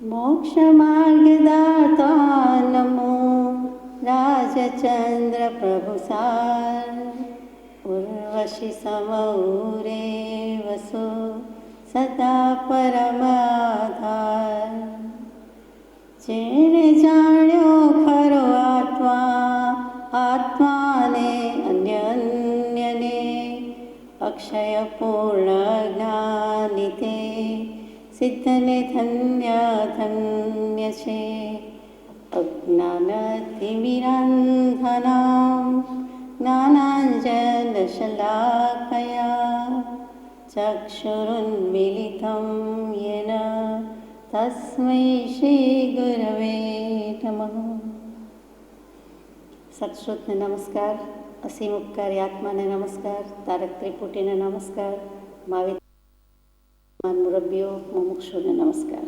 मोक्षमार्गदाता नमो राजचंद्र प्रभुसार उर्वशी समूरे वसु सदा परमाधार जेने जाण्यो खरो आत्माने अन्य अन्यने अक्षय पूर्ण ज्ञानिते सिद्धने धन्य धन्य छे अज्ञानतिमिरान्धनां ज्ञानाञ्जनशलाकया चक्षुरुन्मीलितं येन तस्मै श्रीगुरवे नमः। सत्श्रुतने नमस्कार, असीम उपकारी आत्माने नमस्कार, तारक त्रिपुटीने नमस्कार, महावीर मुरब्बियों मुमुक्षुने नमस्कार।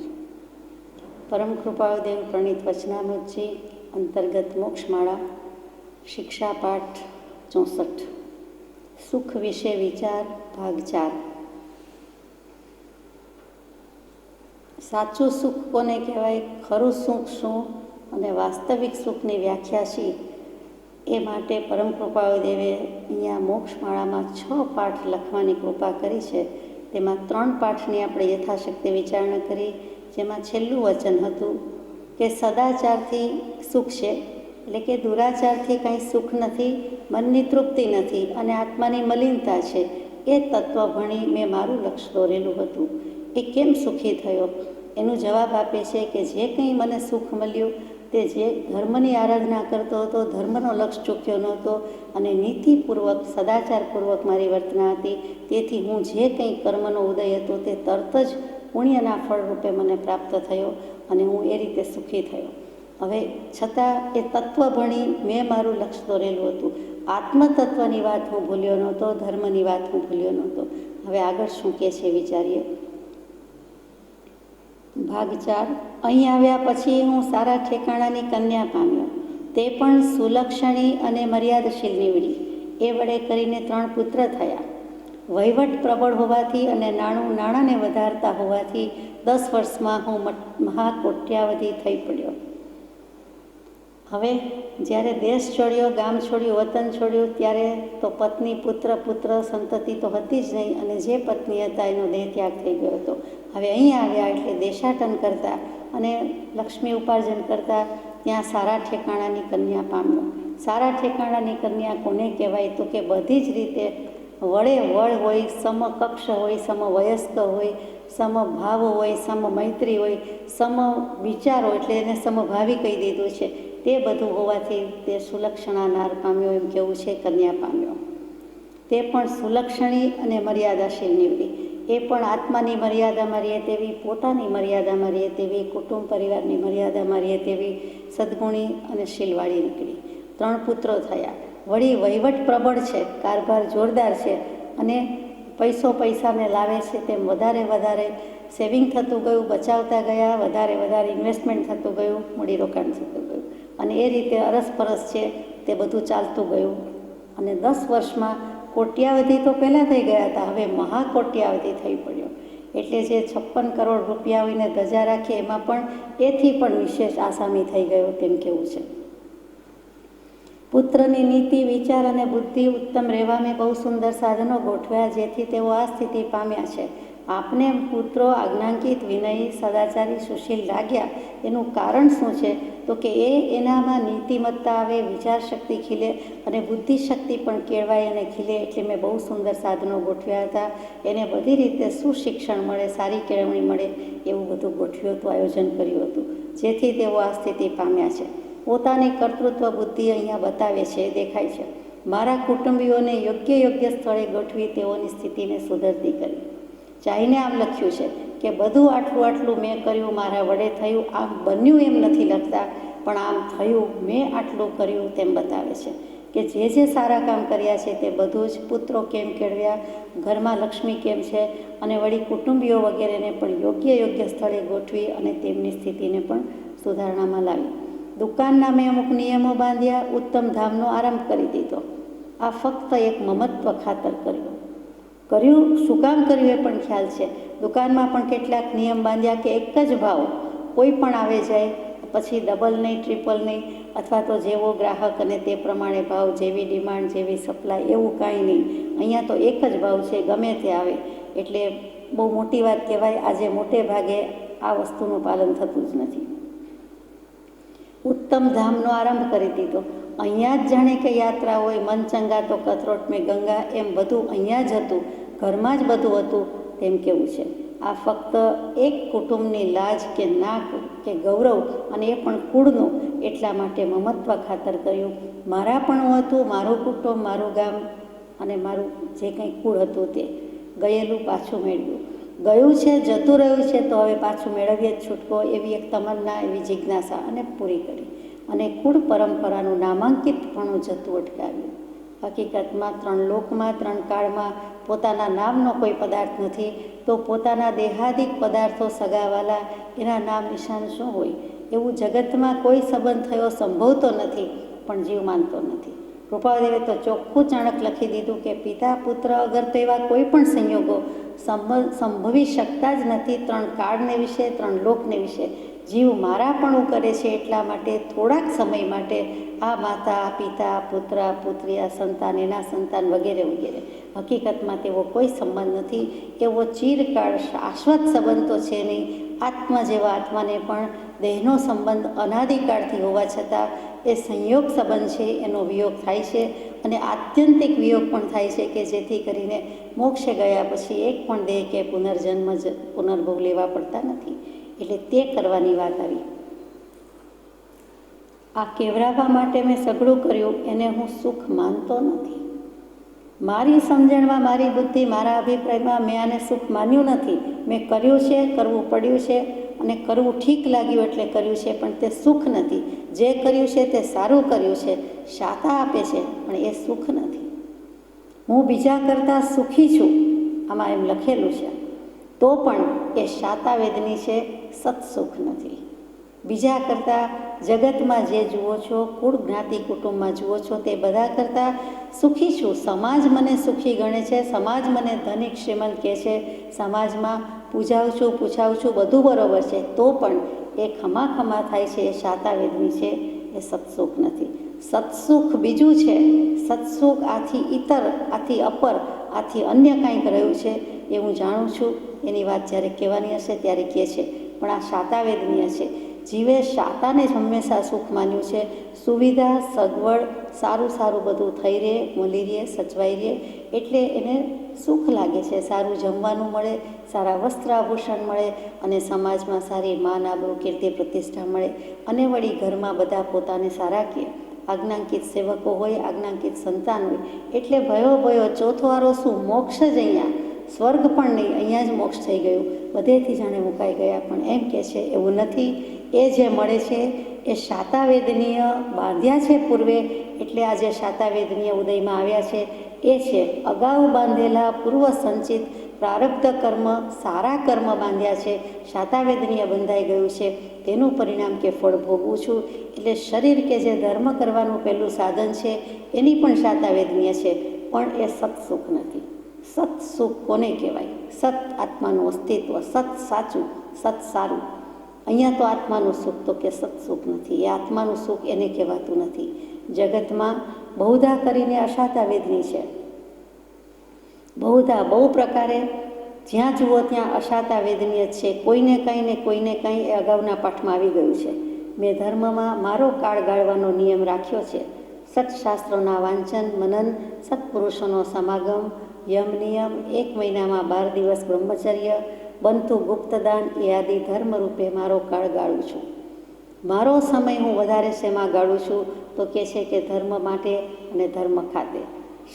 परम कृपाळुदेव प्रणीत वचनामृत जी अंतर्गत मोक्षमाळा शिक्षा पाठ 64 सुख विषे विचार भाग 4। साचुं सुख कोने कहेवाय, खरुं सुख शुं अने वास्तविक सुखनी व्याख्या शी ए माटे परम कृपाळुदेवे अहींया मोक्षमाळामां 6 पाठ लखवानी कृपा करी छे। तेमां 3 पाठनी आपणे यथाशक्ति विचारणा करी, जेमां छेल्लुं वचन हतुं के सदाचारथी सुख छे, એટલે કે દુરાચારથી કંઈ સુખ નથી, મનની તૃપ્તિ નથી અને આત્માની મલિનતા છે। એ તત્વ ભણી મેં મારું લક્ષ્ય દોરેલું હતું। એ કેમ સુખી થયો એનો જવાબ આપે છે કે જે કંઈ મને સુખ મળ્યું તે જે ધર્મની આરાધના કરતો હતો, ધર્મનો લક્ષ્ય ચૂક્યો નહોતો અને નીતિપૂર્વક સદાચારપૂર્વક મારી વર્તના હતી, તેથી હું જે કંઈ કર્મનો ઉદય હતો તે તરત જ પુણ્યના ફળરૂપે મને પ્રાપ્ત થયો અને હું એ રીતે સુખી થયો। હવે છતાં એ તત્વ ભણી મેં મારું લક્ષ્ય દોરેલું હતું। આત્મતત્વની વાત હું ભૂલ્યો નહોતો, ધર્મની વાત હું ભૂલ્યો નહોતો। હવે આગળ શું કહે છે વિચારીએ। ભાગ 4। અહીં આવ્યા પછી હું સારા ઠેકાણાની કન્યા પામ્યો, તે પણ સુલક્ષણી અને મર્યાદશીલ નીવડી। એ વડે કરીને 3 પુત્ર થયા। વહીવટ પ્રબળ હોવાથી અને નાણાંને વધારતા હોવાથી 10 વર્ષમાં હું મહાકોટ્યાવધિ થઈ પડ્યો। હવે જ્યારે દેશ છોડ્યો, ગામ છોડ્યું, વતન છોડ્યું, ત્યારે તો પત્ની, પુત્ર સંતતિ તો હતી જ નહીં અને જે પત્ની હતા એનો દેહ ત્યાગ થઈ ગયો હતો। હવે અહીં આવ્યા એટલે દેશાટન કરતા અને લક્ષ્મી ઉપાર્જન કરતા ત્યાં સારા ઠેકાણાની કન્યા પામ્યો। સારા ઠેકાણાની કન્યા કોને કહેવાય તો કે બધી જ રીતે વળે વળ હોય, સમકક્ષ હોય, સમવયસ્ક હોય, સમભાવ હોય, સમમૈત્રી હોય, સમ વિચારો એટલે એને સમભાવી કહી દીધું છે। તે બધું હોવાથી તે સુલક્ષણા નાર પામ્યો એમ કેવું છે, કન્યા પામ્યો। તે પણ સુલક્ષણી અને મર્યાદાશીલ નીવડી। એ પણ આત્માની મર્યાદામાં રહે તેવી, પોતાની મર્યાદામાં રહે તેવી, કુટુંબ પરિવારની મર્યાદામાં રહે તેવી સદ્ગુણી અને શીલવાળી નીકળી। 3 પુત્રો થયા। વળી વહીવટ પ્રબળ છે, કારભાર જોરદાર છે અને પૈસાને લાવે છે તેમ વધારે સેવિંગ થતું ગયું, બચાવતા ગયા, વધારે ઇન્વેસ્ટમેન્ટ થતું ગયું, મૂડીરોકાણ થતું ગયું અને એ રીતે અરસપરસ છે તે બધું ચાલતું ગયું અને 10 વર્ષમાં કોટ્યાવધિ તો પહેલાં થઈ ગયા હતા, હવે મહાકોટ્યાવધિ થઈ પડ્યો। એટલે જે 56 કરોડ રૂપિયા હોઈને ધજા રાખે એમાં પણ એથી પણ વિશેષ આસામી થઈ ગયો તેમ કેવું છે। પુત્રની નીતિ, વિચાર અને બુદ્ધિ ઉત્તમ રહેવા મેં બહુ સુંદર સાધનો ગોઠવ્યા, જેથી તેઓ આ સ્થિતિ પામ્યા છે। આપને પુત્રો આજ્ઞાંકિત, વિનયી, સદાચારી, સુશીલ લાગ્યા એનું કારણ શું છે તો કે એનામાં નીતિમત્તા આવે, વિચાર શક્તિ ખીલે અને બુદ્ધિશક્તિ પણ કેળવાય અને ખીલે। એટલે મેં બહુ સુંદર સાધનો ગોઠવ્યા હતા, એને બધી રીતે સુશિક્ષણ મળે, સારી કેળવણી મળે એવું બધું ગોઠવ્યું હતું, આયોજન કર્યું હતું, જેથી તેઓ આ સ્થિતિ પામ્યા છે। પોતાની કર્તૃત્વ બુદ્ધિ અહીંયા બતાવે છે, દેખાય છે। મારા કુટુંબીઓને યોગ્ય સ્થળે ગોઠવી તેઓની સ્થિતિને સુધરતી કરી। ચાહીને આમ લખ્યું છે કે બધું આટલું મેં કર્યું, મારા વડે થયું, આમ બન્યું એમ નથી લખતા, પણ આમ થયું, મેં આટલું કર્યું તેમ બતાવે છે કે જે સારા કામ કર્યા છે તે બધું જ પુત્રો કેમ કેળવ્યા, ઘરમાં લક્ષ્મી કેમ છે અને વળી કુટુંબીઓ વગેરેને પણ યોગ્ય સ્થળે ગોઠવી અને તેમની સ્થિતિને પણ સુધારણામાં લાવી। દુકાનના મેં અમુક નિયમો બાંધ્યા, ઉત્તમ ધામનો આરંભ કરી દીધો। આ ફક્ત એક મમત્વ ખાતર કર્યું, શું કામ કર્યું એ પણ ખ્યાલ છે। દુકાનમાં પણ કેટલાક નિયમ બાંધ્યા કે એક જ ભાવ કોઈ પણ આવે જાય પછી ડબલ નહીં, ટ્રિપલ નહીં, અથવા તો જેવો ગ્રાહક અને તે પ્રમાણે ભાવ, જેવી ડિમાન્ડ જેવી સપ્લાય, એવું કાંઈ નહીં. અહીંયા તો એક જ ભાવ છે, ગમે તે આવે. એટલે બહુ મોટી વાત કહેવાય. આજે મોટે ભાગે આ વસ્તુનું પાલન થતું જ નથી. ઉત્તમ ધામનો આરંભ કરી દીધો. અહીંયા જ જાણે કે યાત્રા હોય, મન ચંગા તો કથરોટ મેં ગંગા, એમ બધું અહીંયા જ હતું, ઘરમાં જ બધું હતું તેમ કેવું છે. આ ફક્ત એક કુટુંબની લાજ કે નાક કે ગૌરવ, અને એ પણ કુળનું, એટલા માટે મમત્વ ખાતર કર્યું. મારા પણ હતું, મારું કુટુંબ, મારું ગામ અને મારું જે કંઈ કુળ હતું તે ગયેલું પાછું મેળવ્યું. ગયું છે, જતું રહ્યું છે, તો હવે પાછું મેળવીએ જ છૂટકો, એવી એક તમન્ના, એવી જિજ્ઞાસા, અને પૂરી કરી. અને કુળ પરંપરાનું નામાંકિતપણું જતું અટકાવ્યું. હકીકતમાં 3 લોકમાં, 3 કાળમાં પોતાના નામનો કોઈ પદાર્થ નથી, તો પોતાના દેહાદિક પદાર્થો, સગાવાલા, એના નામ નિશાન શું હોય? એવું જગતમાં કોઈ સંબંધ થયો સંભવતો નથી, પણ જીવ માનતો નથી. કૃપાદેવે તો ચોખ્ખું ચાણક લખી દીધું કે પિતા પુત્ર અગર તો એવા કોઈ પણ સંયોગો સંભવી શકતા જ નથી. 3 કાળને વિશે, 3 લોકને વિશે જીવ મારાપણું કરે છે. એટલા માટે થોડાક સમય માટે આ માતા, પિતા, પુત્ર, પુત્રી, આ સંતાન, એના સંતાન વગેરે વગેરે, હકીકતમાં તેવો કોઈ સંબંધ નથી. એવો ચિરકાળ શાશ્વત સંબંધ તો છે નહીં. આત્મા જેવા આત્માને પણ દેહનો સંબંધ અનાદિકાળથી હોવા છતાં એ સંયોગ સંબંધ છે, એનો વિયોગ થાય છે, અને આત્યંતિક વિયોગ પણ થાય છે, કે જેથી કરીને મોક્ષે ગયા પછી એક પણ દેહ કે પુનર્ભવ લેવા પડતા નથી. એટલે તે કરવાની વાત આવી. આ કેવરાવવા માટે મેં સઘળું કર્યું, એને હું સુખ માનતો નથી. મારી સમજણમાં, મારી બુદ્ધિ, મારા અભિપ્રાયમાં મેં આને સુખ માન્યું નથી. મેં કર્યું છે, કરવું પડ્યું છે, અને કરવું ઠીક લાગ્યું એટલે કર્યું છે, પણ તે સુખ નથી. જે કર્યું છે તે સારું કર્યું છે, શાતા આપે છે, પણ એ સુખ નથી. હું બીજા કરતાં સુખી છું, આમાં એમ લખેલું છે, તો પણ એ શાતાવેદની છે, સત્સુખ નથી. બીજા કરતાં જગતમાં જે જુઓ છો, કુળ જ્ઞાતિ કુટુંબમાં જુઓ છો, તે બધા કરતાં સુખી છું. સમાજ મને સુખી ગણે છે, સમાજ મને ધનિક શ્રીમંત કહે છે, સમાજમાં પૂજાવું છું, પૂછાવું છું, બધું બરાબર છે, તો પણ એ ખમા થાય છે, એ શાતાવેદની છે, એ સત્સુખ નથી. સત્સુખ બીજું છે. સત્સુખ આથી ઇતર, આથી અપર, આથી અન્ય કાંઈક રહ્યું છે, એ હું જાણું છું. એની વાત જ્યારે કહેવાની હશે ત્યારે કહે છે, પણ આ શાતાવેદનીય છે. જીવે શાતાને જ હંમેશા સુખ માન્યું છે. સુવિધા, સગવડ, સારું સારું બધું થઈ રહે, મળી રહે, સચવાઈ રહે, એટલે એને સુખ લાગે છે. સારું જમવાનું મળે, સારા વસ્ત્ર આભૂષણ મળે, અને સમાજમાં સારી માન, આબરૂ, કીર્તિ, પ્રતિષ્ઠા મળે, અને વળી ઘરમાં બધા પોતાને સારા કહે. આજ્ઞાંકિત સેવકો હોય, આજ્ઞાંકિત સંતાન હોય, એટલે ભયો ચોથો આરો શું? મોક્ષ જ અહીંયા, સ્વર્ગ પણ નહીં, અહીંયા જ મોક્ષ થઈ ગયું, બધેથી જાણે મુકાઈ ગયા. પણ એમ કહે છે એવું નથી. એ જે મળે છે એ શાતાવેદનીય બાંધ્યા છે પૂર્વે, એટલે આ જે શાતાવેદનીય ઉદયમાં આવ્યા છે એ છે અગાઉ બાંધેલા પૂર્વ સંચિત પ્રારબ્ધ કર્મ, સારા કર્મ બાંધ્યા છે, શાતાવેદનીય બંધાઈ ગયું છે. તેનું પરિણામ કે ફળ ભોગવું છું. એટલે શરીર કે જે ધર્મ કરવાનું પહેલું સાધન છે એની પણ શાતાવેદનીય છે, પણ એ સત્સુખ નથી. સત્સુખ કોને કહેવાય? સત આત્માનું અસ્તિત્વ, સત સાચું, સત સારું. અહીંયા તો આત્માનું સુખ તો કે સત્સુખ નથી. એ આત્માનું સુખ એને કહેવાતું નથી. જગતમાં બહુધા કરીને અશાતાવેદની છે. બહુધા, બહુ પ્રકારે જ્યાં જુઓ ત્યાં અશાતાવેદનીય જ છે. કોઈને કંઈ ને કોઈને કંઈ એ અગાઉના પાઠમાં આવી ગયું છે. મેં ધર્મમાં મારો કાળ ગાળવાનો નિયમ રાખ્યો છે. સત્શાસ્ત્રોના વાંચન, મનન, સત્પુરુષોનો સમાગમ, યમ નિયમ, 1 મહિનામાં 12 દિવસ બ્રહ્મચર્ય, બનતું ગુપ્તદાન, એ આદિ ધર્મ રૂપે મારો કાળ ગાળું છું. મારો સમય હું વધારે શેમાં ગાળું છું? તો કહે છે કે ધર્મ માટે અને ધર્મ ખાતે.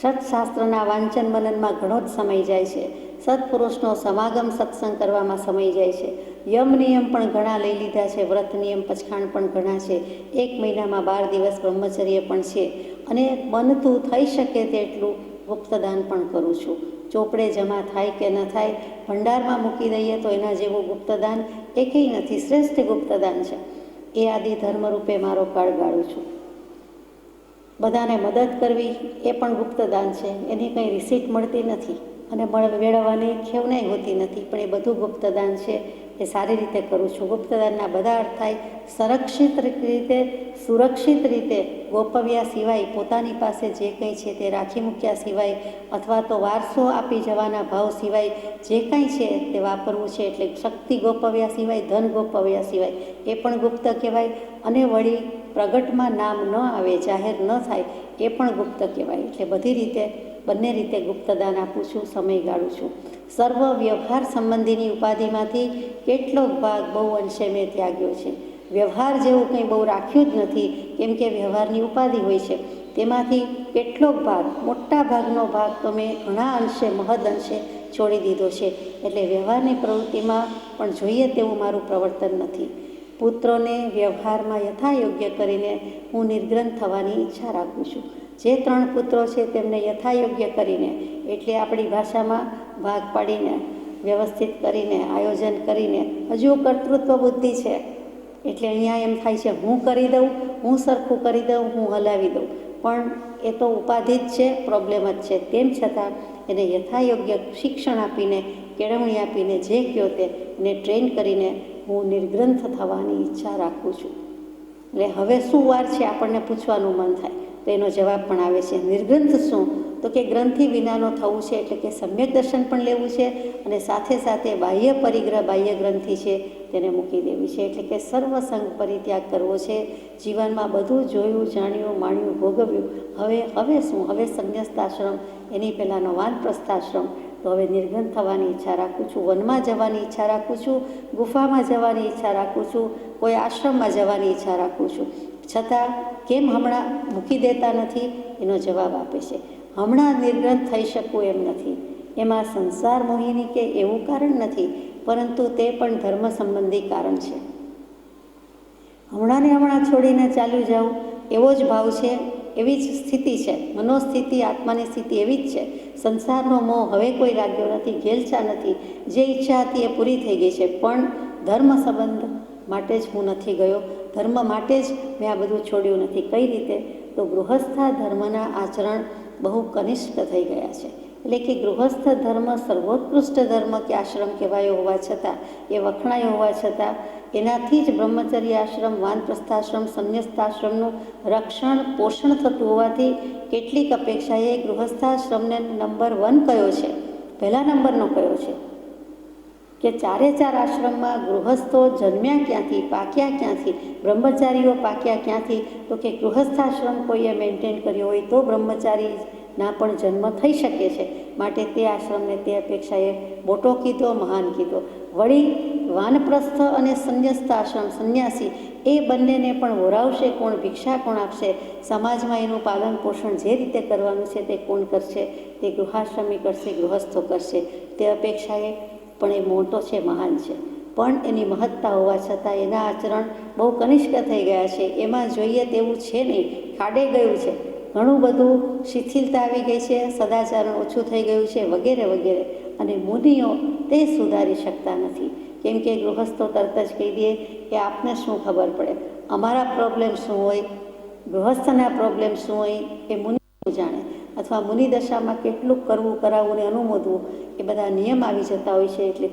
સત્શાસ્ત્રના વાંચન મનનમાં ઘણો જ સમય જાય છે. સત્પુરુષનો સમાગમ, સત્સંગ કરવામાં સમય જાય છે. યમ નિયમ પણ ઘણા લઈ લીધા છે. વ્રત નિયમ, પચખાણ પણ ઘણા છે. 1 મહિનામાં 12 દિવસ બ્રહ્મચર્ય પણ છે. અને બનતું થઈ શકે તેટલું ગુપ્તદાન પણ કરું છું. ચોપડે જમા થાય કે ન થાય, ભંડારમાં મૂકી દઈએ તો એના જેવું ગુપ્તદાન એકેય નથી. શ્રેષ્ઠ ગુપ્તદાન છે. એ આદિ ધર્મરૂપે મારો કાળ ગાળું છું. બધાને મદદ કરવી એ પણ ગુપ્તદાન છે. એની કંઈ રિસીટ મળતી નથી અને મેળવવાની ખેવનાઈ હોતી નથી, પણ એ બધું ગુપ્તદાન છે. એ સારી રીતે કરું છું. ગુપ્તદાનના બધા અર્થ થાય સુરક્ષિત રીતે ગોપવ્યા સિવાય, પોતાની પાસે જે કંઈ છે તે રાખી મૂક્યા સિવાય, અથવા તો વારસો આપી જવાના ભાવ સિવાય જે કાંઈ છે તે વાપરવું છે. એટલે શક્તિ ગોપવ્યા સિવાય, ધન ગોપવ્યા સિવાય એ પણ ગુપ્ત કહેવાય. અને વળી પ્રગટમાં નામ ન આવે, જાહેર ન થાય એ પણ ગુપ્ત કહેવાય. એટલે બધી રીતે બંને રીતે ગુપ્તદાન આપું છું, સમય ગાળું છું. સર્વ વ્યવહાર સંબંધીની ઉપાધિમાંથી કેટલોક ભાગ બહુ અંશે મેં ત્યાગ્યો છે. વ્યવહાર જેવું કંઈ બહુ રાખ્યું જ નથી, કેમ કે વ્યવહારની ઉપાધિ હોય છે. તેમાંથી કેટલોક ભાગ, મોટા ભાગનો ભાગ તો મેં ઘણા અંશે, મહદ અંશે છોડી દીધો છે. એટલે વ્યવહારની પ્રવૃત્તિમાં પણ જોઈએ તેવું મારું પ્રવર્તન નથી. પુત્રોને વ્યવહારમાં યથાયોગ્ય કરીને હું નિર્ગ્રંથ થવાની ઈચ્છા રાખું છું. જે 3 પુત્રો છે તેમને યથાયોગ્ય કરીને, એટલે આપણી ભાષામાં ભાગ પાડીને, વ્યવસ્થિત કરીને, આયોજન કરીને, હજુ કર્તૃત્વ બુદ્ધિ છે. એટલે અહીંયા એમ થાય છે હું કરી દઉં, હું સરખું કરી દઉં, હું હલાવી દઉં, પણ એ તો ઉપાધિ જ છે, પ્રોબ્લેમ જ છે. તેમ છતાં એને યથાયોગ્ય શિક્ષણ આપીને, કેળવણી આપીને, જે કહો તે એને ટ્રેન કરીને હું નિર્ગ્રંથ થવાની ઈચ્છા રાખું છું. એટલે હવે શું વાર છે આપણને પૂછવાનું મન થાય, તો એનો જવાબ પણ આવે છે. નિર્ગ્રંથ શું? તો કે ગ્રંથિ વિનાનો થવું છે. એટલે કે સમ્યક દર્શન પણ લેવું છે અને સાથે સાથે બાહ્ય પરિગ્રહ, બાહ્ય ગ્રંથિ છે તેને મૂકી દેવી છે. એટલે કે સર્વસંગ પરિત્યાગ કરવો છે. જીવનમાં બધું જોયું, જાણ્યું, માણ્યું, ભોગવ્યું. હવે શું? હવે સંન્યસ્તાશ્રમ, એની પહેલાંનો વાનપ્રસ્થાશ્રમ. તો હવે નિર્ગ્રંથ થવાની ઈચ્છા રાખું છું. વનમાં જવાની ઈચ્છા રાખું છું, ગુફામાં જવાની ઈચ્છા રાખું છું, કોઈ આશ્રમમાં જવાની ઈચ્છા રાખું છું. છતાં કેમ હમણાં મૂકી દેતા નથી? એનો જવાબ આપે છે હમણાં નિર્ગ્રંથ થઈ શકું એમ નથી. એમાં સંસાર મોહિની કે એવું કારણ નથી, પરંતુ તે પણ ધર્મ સંબંધી કારણ છે. હમણાં ને હમણાં છોડીને ચાલ્યું જાઉં એવો જ ભાવ છે, એવી જ સ્થિતિ છે. મનોસ્થિતિ, આત્માની સ્થિતિ એવી જ છે. સંસારનો મોહ હવે કોઈ રાગ્યો નથી, ઘેલછા નથી. જે ઈચ્છા હતી એ પૂરી થઈ ગઈ છે, પણ ધર્મ સંબંધ માટે જ હું નથી ગયો. ધર્મ માટે જ મેં આ બધું છોડ્યું નથી. કઈ રીતે? તો ગૃહસ્થ ધર્મના આચરણ બહુ કનિષ્ઠ થઈ ગયા છે. એટલે કે ગૃહસ્થ ધર્મ સર્વોત્કૃષ્ટ ધર્મ કે આશ્રમ કહેવાયો હોવા છતાં, એ વખણાયો હોવા છતાં, એનાથી જ બ્રહ્મચર્ય આશ્રમ, વાનપ્રસ્થાશ્રમ, સંન્યસ્તાશ્રમનું રક્ષણ, પોષણ થતું હોવાથી કેટલીક અપેક્ષાએ ગૃહસ્થાશ્રમને નંબર 1 કયો છે, પહેલા નંબરનો કયો છે. કે 4 આશ્રમમાં ગૃહસ્થો જન્મ્યા ક્યાંથી, પાક્યા ક્યાંથી, બ્રહ્મચારીઓ પાક્યા ક્યાંથી? તો કે ગૃહસ્થાશ્રમ કોઈએ મેન્ટેન કર્યો હોય તો બ્રહ્મચારીના પણ જન્મ થઈ શકે છે. માટે તે આશ્રમને તે અપેક્ષાએ મોટો કીધો, મહાન કીધો. વળી વાનપ્રસ્થ અને સંન્યસ્ત આશ્રમ, સંન્યાસી, એ બંનેને પણ વોરાવશે કોણ? ભિક્ષા કોણ આપશે? સમાજમાં એનું પાલન પોષણ જે રીતે કરવાનું છે તે કોણ કરશે? તે ગૃહાશ્રમી કરશે, ગૃહસ્થો કરશે. તે અપેક્ષાએ પણ એ મોટો છે, મહાન છે. પણ એની મહત્તા હોવા છતાં એના આચરણ બહુ કનિષ્ઠ થઈ ગયા છે. એમાં જોઈએ તેવું છે નહીં, ખાડે ગયું છે. ઘણું બધું શિથિલતા આવી ગઈ છે, સદાચરણ ઓછું થઈ ગયું છે, વગેરે વગેરે. અને મુનિઓ તે સુધારી શકતા નથી, કેમ કે ગૃહસ્થો તરત જ કહી દે કે આપને શું ખબર પડે, અમારા પ્રોબ્લેમ શું હોય, ગૃહસ્થના પ્રોબ્લેમ શું હોય એ મુનિ જાણે. અથવા મુનિ દશામાં કેટલું કરવું, કરાવવું ને અનુમોદવું, એ બધા નિયમ આવી જતા હોય છે. એટલે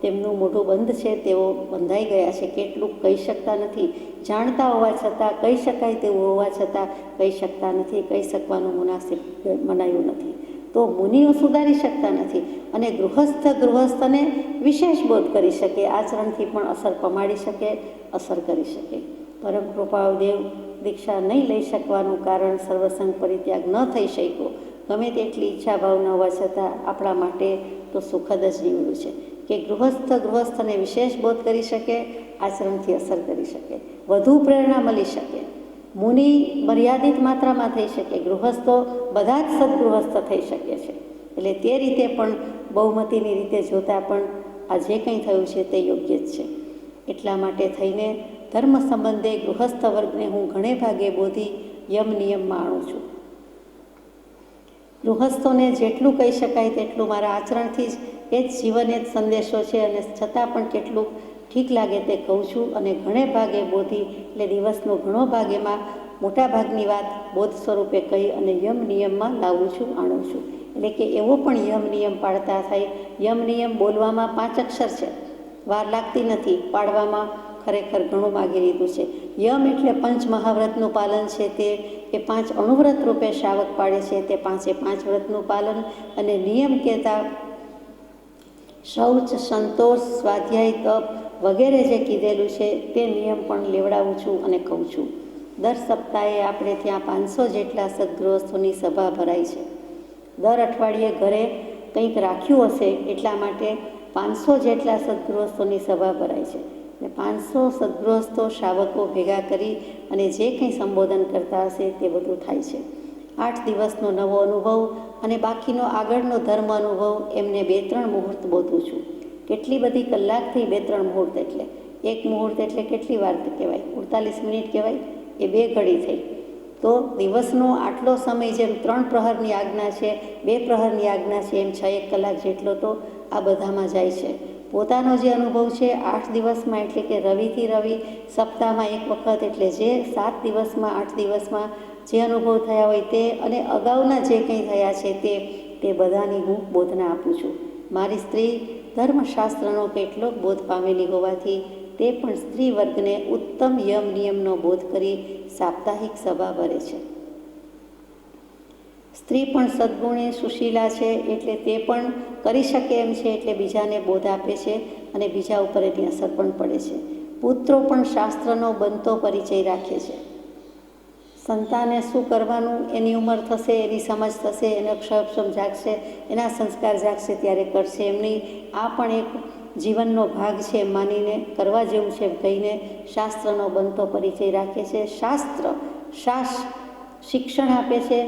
તેમનું મોઢું બંધ છે, તેઓ બંધાઈ ગયા છે. કેટલું કહી શકતા નથી. જાણતા હોવા છતાં, કહી શકાય તેવું હોવા છતાં કહી શકતા નથી. કહી શકવાનું મુનાસિબ મનાયું નથી. તો મુનિઓ સુધારી શકતા નથી. અને ગૃહસ્થને વિશેષ બોધ કરી શકે, આચરણથી પણ અસર પમાડી શકે, અસર કરી શકે. પરમ કૃપાળુદેવ દીક્ષા નહીં લઈ શકવાનું કારણ સર્વસંગ પરિત્યાગ ન થઈ શક્યો. ગમે તેટલી ઈચ્છા ભાવના હોવા છતાં આપણા માટે તો સુખદ જ નીવડ્યું છે કે ગૃહસ્થને વિશેષ બોધ કરી શકે, આચરણથી અસર કરી શકે, વધુ પ્રેરણા મળી શકે. મુનિ મર્યાદિત માત્રામાં થઈ શકે, ગૃહસ્થો બધા જ સદગૃહસ્થ થઈ શકે છે. એટલે તે રીતે પણ બહુમતીની રીતે જોતાં પણ આ જે કંઈ થયું છે તે યોગ્ય જ છે. એટલા માટે થઈને ધર્મ સંબંધે ગૃહસ્થ વર્ગને હું ઘણે ભાગે બોધી યમ નિયમમાં આણું છું. ગૃહસ્થોને જેટલું કહી શકાય તેટલું મારા આચરણથી જ, એ જ જીવન, એ જ સંદેશો છે. અને છતાં પણ કેટલું ઠીક લાગે તે કહું છું. અને ઘણે ભાગે બોધી, એટલે દિવસનો ઘણો ભાગ એમાં મોટા ભાગની વાત બોધ સ્વરૂપે કહી અને યમ નિયમમાં લાવું છું, આણું છું. એટલે કે એવો પણ યમ નિયમ પાળતા થાય. યમ નિયમ બોલવામાં 5 અક્ષર છે. વાર લાગતી નથી. પાડવામાં ખરેખર ઘણું માગી લીધું છે. યમ એટલે પંચ મહાવ્રતનું પાલન છે તે એ 5 અણુવ્રત રૂપે શ્રાવક પાડે છે તે 5 વ્રતનું પાલન. અને નિયમ કહેતા શૌચ, સંતોષ, સ્વાધ્યાય, તપ વગેરે જે કીધેલું છે તે નિયમ પણ લેવડાવું છું અને કહું છું. દર સપ્તાહે આપણે ત્યાં 500 જેટલા સદગૃહસ્થોની સભા ભરાય છે. દર અઠવાડિયે ઘરે કંઈક રાખ્યું હશે એટલા માટે 500 જેટલા સદગૃહસ્થોની સભા ભરાય છે. અને 500 સદગૃહસ્થો શ્રાવકો ભેગા કરી અને જે કંઈ સંબોધન કરતા હશે તે બધું થાય છે. 8 દિવસનો નવો અનુભવ અને બાકીનો આગળનો ધર્મ અનુભવ એમને 2-3 મુહૂર્ત બોધું છું. કેટલી બધી કલાકથી 2-3 મુહૂર્ત એટલે 1 મુહૂર્ત એટલે કેટલી વાર કહેવાય? 48 મિનિટ કહેવાય. એ 2 ઘડી થઈ. તો દિવસનો આટલો સમય જેમ 3 પ્રહરની આજ્ઞા છે, 2 પ્રહરની આજ્ઞા છે, એમ 6-1 કલાક જેટલો તો આ બધામાં જાય છે. પોતાનો જે અનુભવ છે 8 દિવસમાં એટલે કે રવિથી રવિ, સપ્તાહમાં 1 વખત એટલે જે 7 દિવસમાં 8 દિવસમાં જે અનુભવ થયા હોય તે અને અગાઉના જે કંઈ થયા છે તે બધાની હું બોધના આપું છું. મારી સ્ત્રી ધર્મશાસ્ત્રનો કેટલોક બોધ પામેલી હોવાથી તે પણ સ્ત્રી વર્ગને ઉત્તમ યમ નિયમનો બોધ કરી સાપ્તાહિક સભા ભરે છે. સ્ત્રી પણ સદ્ગુણી સુશીલા છે એટલે તે પણ કરી શકે એમ છે એટલે બીજાને બોધ આપે છે અને બીજા ઉપર એની અસર પણ પડે છે. પુત્રો પણ શાસ્ત્રનો બનતો પરિચય રાખે છે. સંતાને શું કરવાનું એની ઉંમર થશે, એની સમજ થશે, એનો અક્ષમ જાગશે, એના સંસ્કાર જાગશે ત્યારે કરશે. એમની આ પણ એક જીવનનો ભાગ છે એમ માનીને કરવા જેવું છે એમ કહીને શાસ્ત્રનો બનતો પરિચય રાખે છે. શિક્ષણ આપે છે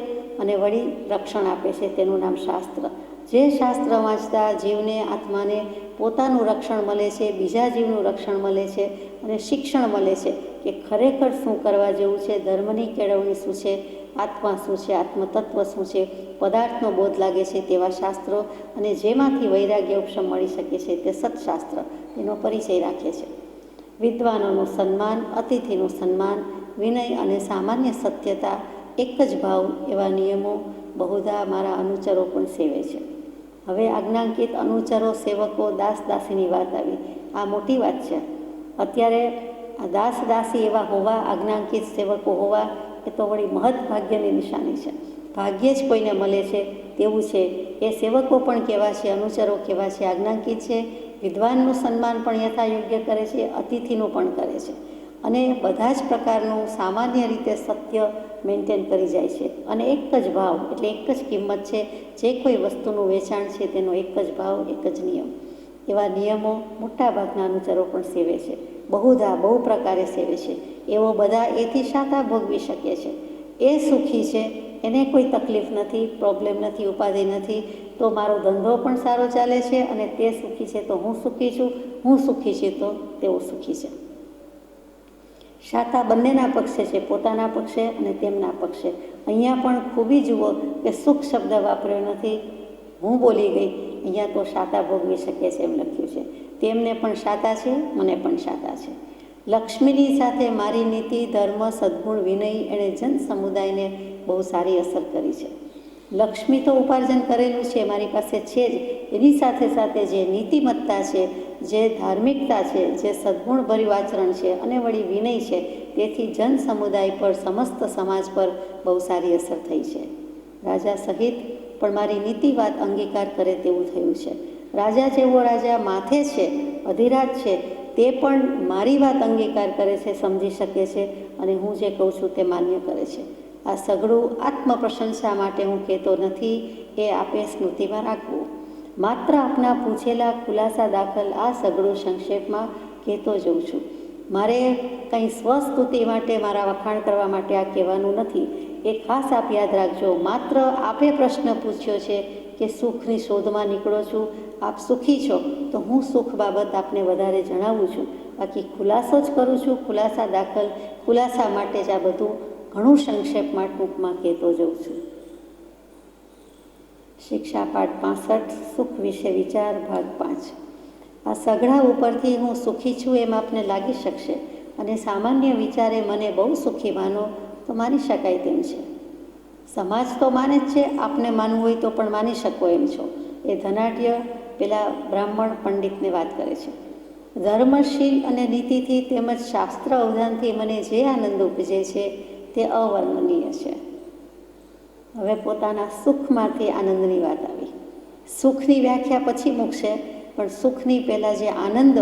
અને વળી રક્ષણ આપે છે, તેનું નામ શાસ્ત્ર. જે શાસ્ત્ર વાંચતા જીવને, આત્માને પોતાનું રક્ષણ મળે છે, બીજા જીવનું રક્ષણ મળે છે અને શિક્ષણ મળે છે કે ખરેખર શું કરવા જેવું છે, ધર્મની કેળવણી શું છે, આત્મા શું છે, આત્મતત્વ શું છે, પદાર્થનો બોધ લાગે છે તેવા શાસ્ત્રો અને જેમાંથી વૈરાગ્ય ઉપશમ મળી શકે છે તે સત્શાસ્ત્ર એનો પરિચય રાખે છે. વિદ્વાનોનું સન્માન, અતિથિનું સન્માન, વિનય અને સામાન્ય સત્યતા, એક જ ભાવ એવા નિયમો બહુધા મારા અનુચરો પણ સેવે છે. હવે આજ્ઞાંકિત અનુચરો, સેવકો, દાસ દાસીની વાત આવી. આ મોટી વાત છે. અત્યારે આ દાસ દાસી એવા હોવા, આજ્ઞાંકિત સેવકો હોવા એ તો વળી મહદ ભાગ્યની નિશાની છે. ભાગ્યે જ કોઈને મળે છે તેવું છે. એ સેવકો પણ કેવા છે, અનુચરો કેવા છે, આજ્ઞાંકિત છે. વિદ્વાનનું સન્માન પણ યથાયોગ્ય કરે છે, અતિથિનું પણ કરે છે અને બધા જ પ્રકારનું સામાન્ય રીતે સત્ય મેન્ટેન કરી જાય છે. અને એક જ ભાવ એટલે એક જ કિંમત છે. જે કોઈ વસ્તુનું વેચાણ છે તેનો એક જ ભાવ, એક જ નિયમ. એવા નિયમો મોટાભાગના અનુચરો પણ સેવે છે. બહુ પ્રકારે સેવે છે. એવો બધા એથી શાતા ભોગવી શકે છે. એ સુખી છે, એને કોઈ તકલીફ નથી, પ્રોબ્લેમ નથી, ઉપાધિ નથી, તો મારો ધંધો પણ સારો ચાલે છે અને તે સુખી છે તો હું સુખી છું, હું સુખી છું તો તેઓ સુખી છે. શાતા બંનેના પક્ષે છે, પોતાના પક્ષે અને તેમના પક્ષે. અહીંયા પણ ખૂબી જુઓ કે સુખ શબ્દ વાપર્યો નથી, હું બોલી ગઈ. અહીંયા તો શાતા ભોગવી શકે છે એમ લખ્યું છે. તેમને પણ શાતા છે, મને પણ શાતા છે. લક્ષ્મીની સાથે મારી નીતિ, ધર્મ, સદ્ગુણ, વિનય એણે જન સમુદાયને બહુ સારી અસર કરી છે. લક્ષ્મી તો ઉપાર્જન કરેલું છે, મારી પાસે છે જ. એની સાથે સાથે જે નીતિમત્તા છે, જે ધાર્મિકતા છે, જે સદ્ગુણભર્યું આચરણ છે અને વળી વિનય છે, તેથી જન સમુદાય પર, સમસ્ત સમાજ પર બહુ સારી અસર થઈ છે. રાજા સહિત પણ મારી નીતિ વાત અંગીકાર કરે તેવું થયું છે. રાજા જેવો રાજા માથે છે, અધિરાજ છે, તે પણ મારી વાત અંગીકાર કરે છે, સમજી શકે છે અને હું જે કહું છું તે માન્ય કરે છે. આ સઘળું આત્મપ્રશંસા માટે હું કહેતો નથી, એ આપે સ્મૃતિમાં રાખવું. માત્ર આપના પૂછેલા ખુલાસા દાખલ આ સઘળું સંક્ષેપમાં કહેતો જઉં છું. મારે કંઈ સ્વસ્તુતિ માટે, મારા વખાણ કરવા માટે આ કહેવાનું નથી. એ ખાસ આપ યાદ રાખજો. માત્ર આપે પ્રશ્ન પૂછ્યો છે કે સુખની શોધમાં નીકળો છું, આપ સુખી છો તો હું સુખ બાબત આપને વધારે જણાવું છું. બાકી ખુલાસો જ કરું છું, ખુલાસા દાખલ, ખુલાસા માટે જ આ બધું ઘણું સંક્ષેપમાં ટૂંકમાં કહેતો જઉં છું. શિક્ષા પાઠ 65 સુખ વિશે વિચાર ભાગ 5. આ સઘળા ઉપરથી હું સુખી છું એમ આપને લાગી શકશે અને સામાન્ય વિચારે મને બહુ સુખી માનો તો માની શકાય તેમ છે. સમાજ તો માને જ છે, આપને માનવું હોય તો પણ માની શકો એમ છો. એ ધનાઢ્ય પેલા બ્રાહ્મણ પંડિતને વાત કરે છે. ધર્મશીલ અને નીતિથી તેમજ શાસ્ત્ર અવધાનથી મને જે આનંદ ઉપજે છે તે અવર્ણનીય છે. હવે પોતાના સુખમાંથી આનંદની વાત આવી. સુખની વ્યાખ્યા પછી મૂકશે, પણ સુખની પહેલાં જે આનંદ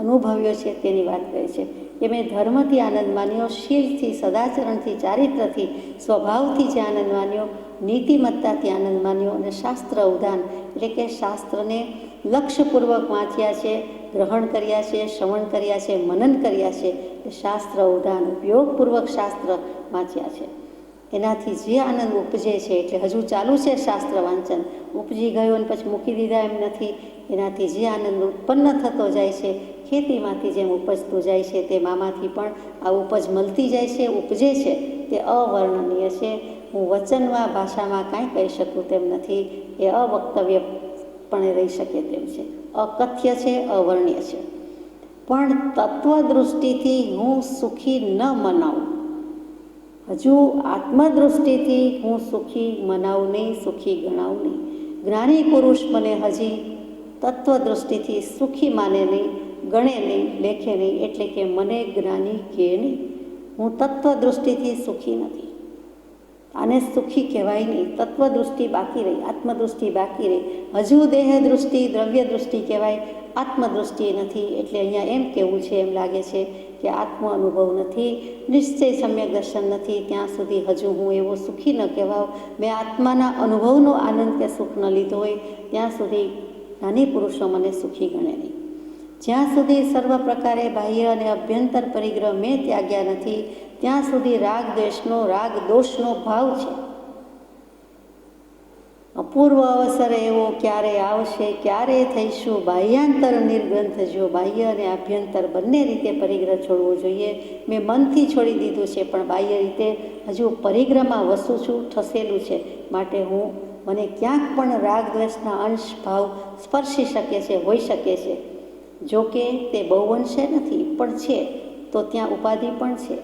અનુભવ્યો છે તેની વાત કરે છે કે મેં ધર્મથી આનંદ માન્યો, શીલથી, સદાચરણથી, ચારિત્રથી, સ્વભાવથી જે આનંદ માન્યો, નીતિમત્તાથી આનંદ માન્યો અને શાસ્ત્ર અવધાન એટલે કે શાસ્ત્રને લક્ષ્યપૂર્વક વાંચ્યા છે, ગ્રહણ કર્યા છે, શ્રવણ કર્યા છે, મનન કર્યા છે. શાસ્ત્ર અવધાન ઉપયોગપૂર્વક શાસ્ત્ર વાંચ્યા છે. એનાથી જે આનંદ ઉપજે છે, એટલે હજુ ચાલુ છે શાસ્ત્ર વાંચન, ઉપજી ગયો અને પછી મૂકી દીધા એમ નથી. એનાથી જે આનંદ ઉત્પન્ન થતો જાય છે, ખેતીમાંથી જેમ ઉપજતું જાય છે તેમ આમાંથી પણ આ ઉપજ મળતી જાય છે, ઉપજે છે, તે અવર્ણનીય છે. હું વચનમાં, ભાષામાં કાંઈ કહી શકું તેમ નથી. એ અવક્તવ્યપણે રહી શકે તેમ છે, અકથ્ય છે, અવર્ણ્ય છે. પણ તત્વદૃષ્ટિથી હું સુખી ન મનાવું. હજુ આત્મદૃષ્ટિથી હું સુખી મનાવું નહીં, સુખી ગણાવું નહીં. જ્ઞાની પુરુષ મને હજી તત્વદૃષ્ટિથી સુખી માને નહીં, ગણે નહીં, લેખે નહીં, એટલે કે મને જ્ઞાની કહે નહીં. હું તત્વદૃષ્ટિથી સુખી નથી. આને સુખી કહેવાય નહીં. તત્વદૃષ્ટિ બાકી રહી, આત્મદૃષ્ટિ બાકી રહી. હજુ દેહ દૃષ્ટિ, દ્રવ્ય દૃષ્ટિ કહેવાય, આત્મદૃષ્ટિ નથી. એટલે અહીંયા એમ કહેવું છે, એમ લાગે છે કે આત્મ અનુભવ નથી, નિશ્ચય સમ્યક દર્શન નથી, ત્યાં સુધી હજુ હું એવો સુખી ન કહેવાઉં. મેં આત્માના અનુભવનો આનંદ કે સુખ ન લીધો હોય ત્યાં સુધી જ્ઞાની પુરુષો મને સુખી ગણે નહીં. જ્યાં સુધી સર્વ પ્રકારે બાહ્ય અને અભ્યંતર પરિગ્રહ મેં ત્યાગ્યા નથી ત્યાં સુધી રાગ દ્વેષનો, રાગ દોષનો ભાવ છે. અપૂર્વ અવસર એવો ક્યારે આવશે, ક્યારે થઈશું બાહ્યાંતર નિર્ગ્રંથ. જો બાહ્ય અને આભ્યંતર બંને રીતે પરિગ્રહ છોડવો જોઈએ. મેં મનથી છોડી દીધું છે, પણ બાહ્ય રીતે હજુ પરિગ્રહમાં વસું છું, ઠસેલું છે. માટે મને ક્યાંક પણ રાગ દ્વેષના અંશ ભાવ સ્પર્શી શકે છે, હોઈ શકે છે. જો કે તે બહુ અંશે નથી, પણ છે, તો ત્યાં ઉપાધિ પણ છે.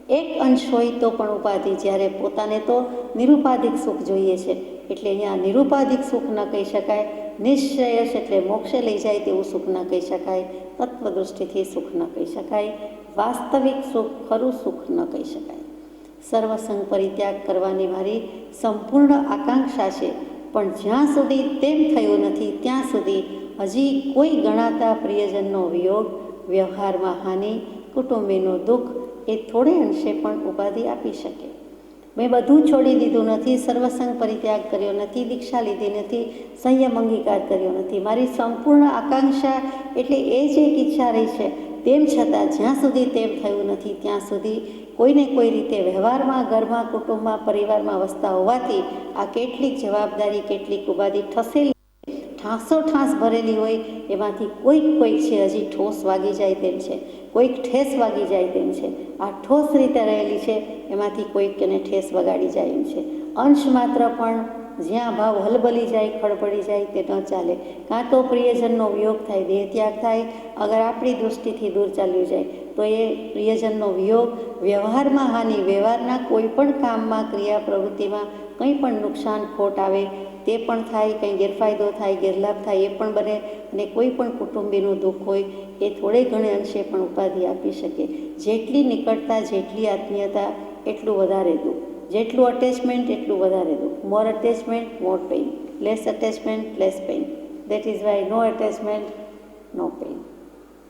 એક અંશ હોય તો પણ ઉપાધિ. જ્યારે પોતાને તો નિરુપાધિક સુખ જોઈએ છે, એટલે અહીંયા નિરુપાધિક સુખ ન કહી શકાય. નિશ્ચયસ એટલે મોક્ષે લઈ જાય તેવું સુખ ન કહી શકાય. તત્વદૃષ્ટિથી સુખ ન કહી શકાય. વાસ્તવિક સુખ, ખરું સુખ ન કહી શકાય. સર્વસંગ પરિત્યાગ કરવાની મારી સંપૂર્ણ આકાંક્ષા છે, પણ જ્યાં સુધી તેમ થયું નથી ત્યાં સુધી હજી કોઈ ગણાતા પ્રિયજનનો વિયોગ, વ્યવહારમાં હાનિ, કુટુંબીનો દુઃખ એ થોડે અંશે પણ ઉપાધિ આપી શકે. મેં બધું છોડી દીધું નથી, સર્વસંગ પરિત્યાગ કર્યો નથી, દીક્ષા લીધી નથી, સંયમ અંગીકાર કર્યો નથી. મારી સંપૂર્ણ આકાંક્ષા એટલે એ જ એક ઈચ્છા રહી છે. તેમ છતાં જ્યાં સુધી તેમ થયું નથી ત્યાં સુધી કોઈને કોઈ રીતે વ્યવહારમાં, ઘરમાં, કુટુંબમાં, પરિવારમાં વસતા હોવાથી આ કેટલીક જવાબદારી, કેટલીક ઉપાધિ ઠસેલી, ઠાંસો ભરેલી હોય. એમાંથી કોઈક છે હજી ઠોસ વાગી જાય તેમ છે, કોઈક ઠેસ વાગી જાય તેમ છે. આ ઠોસ રીતે રહેલી છે, એમાંથી કોઈક એને ઠેસ વગાડી જાય એમ છે. અંશ માત્ર પણ જ્યાં ભાવ હલબલી જાય, ખળબળી જાય તે ન ચાલે. કાં તો પ્રિયજનનો વિયોગ થાય, દેહત્યાગ થાય. અગર આપણી દૃષ્ટિથી દૂર ચાલ્યું જાય તો એ પ્રિયજનનો વિયોગ, વ્યવહારમાં હાનિ, વ્યવહારના કોઈ પણ કામમાં, ક્રિયા પ્રવૃત્તિમાં કંઈ પણ નુકસાન, ખોટ આવે તે પણ થાય, કંઈ ગેરફાયદો થાય, ગેરલાભ થાય એ પણ બને. અને કોઈ પણ કુટુંબીનું દુઃખ હોય એ થોડે ઘણે અંશે પણ ઉપાધિ આપી શકે. જેટલી નિકટતા, જેટલી આત્મીયતા એટલું વધારે દુઃખ. જેટલું અટેચમેન્ટ એટલું વધારે દુઃખ. More attachment, more pain. Less attachment, less pain. That is why no attachment, no pain.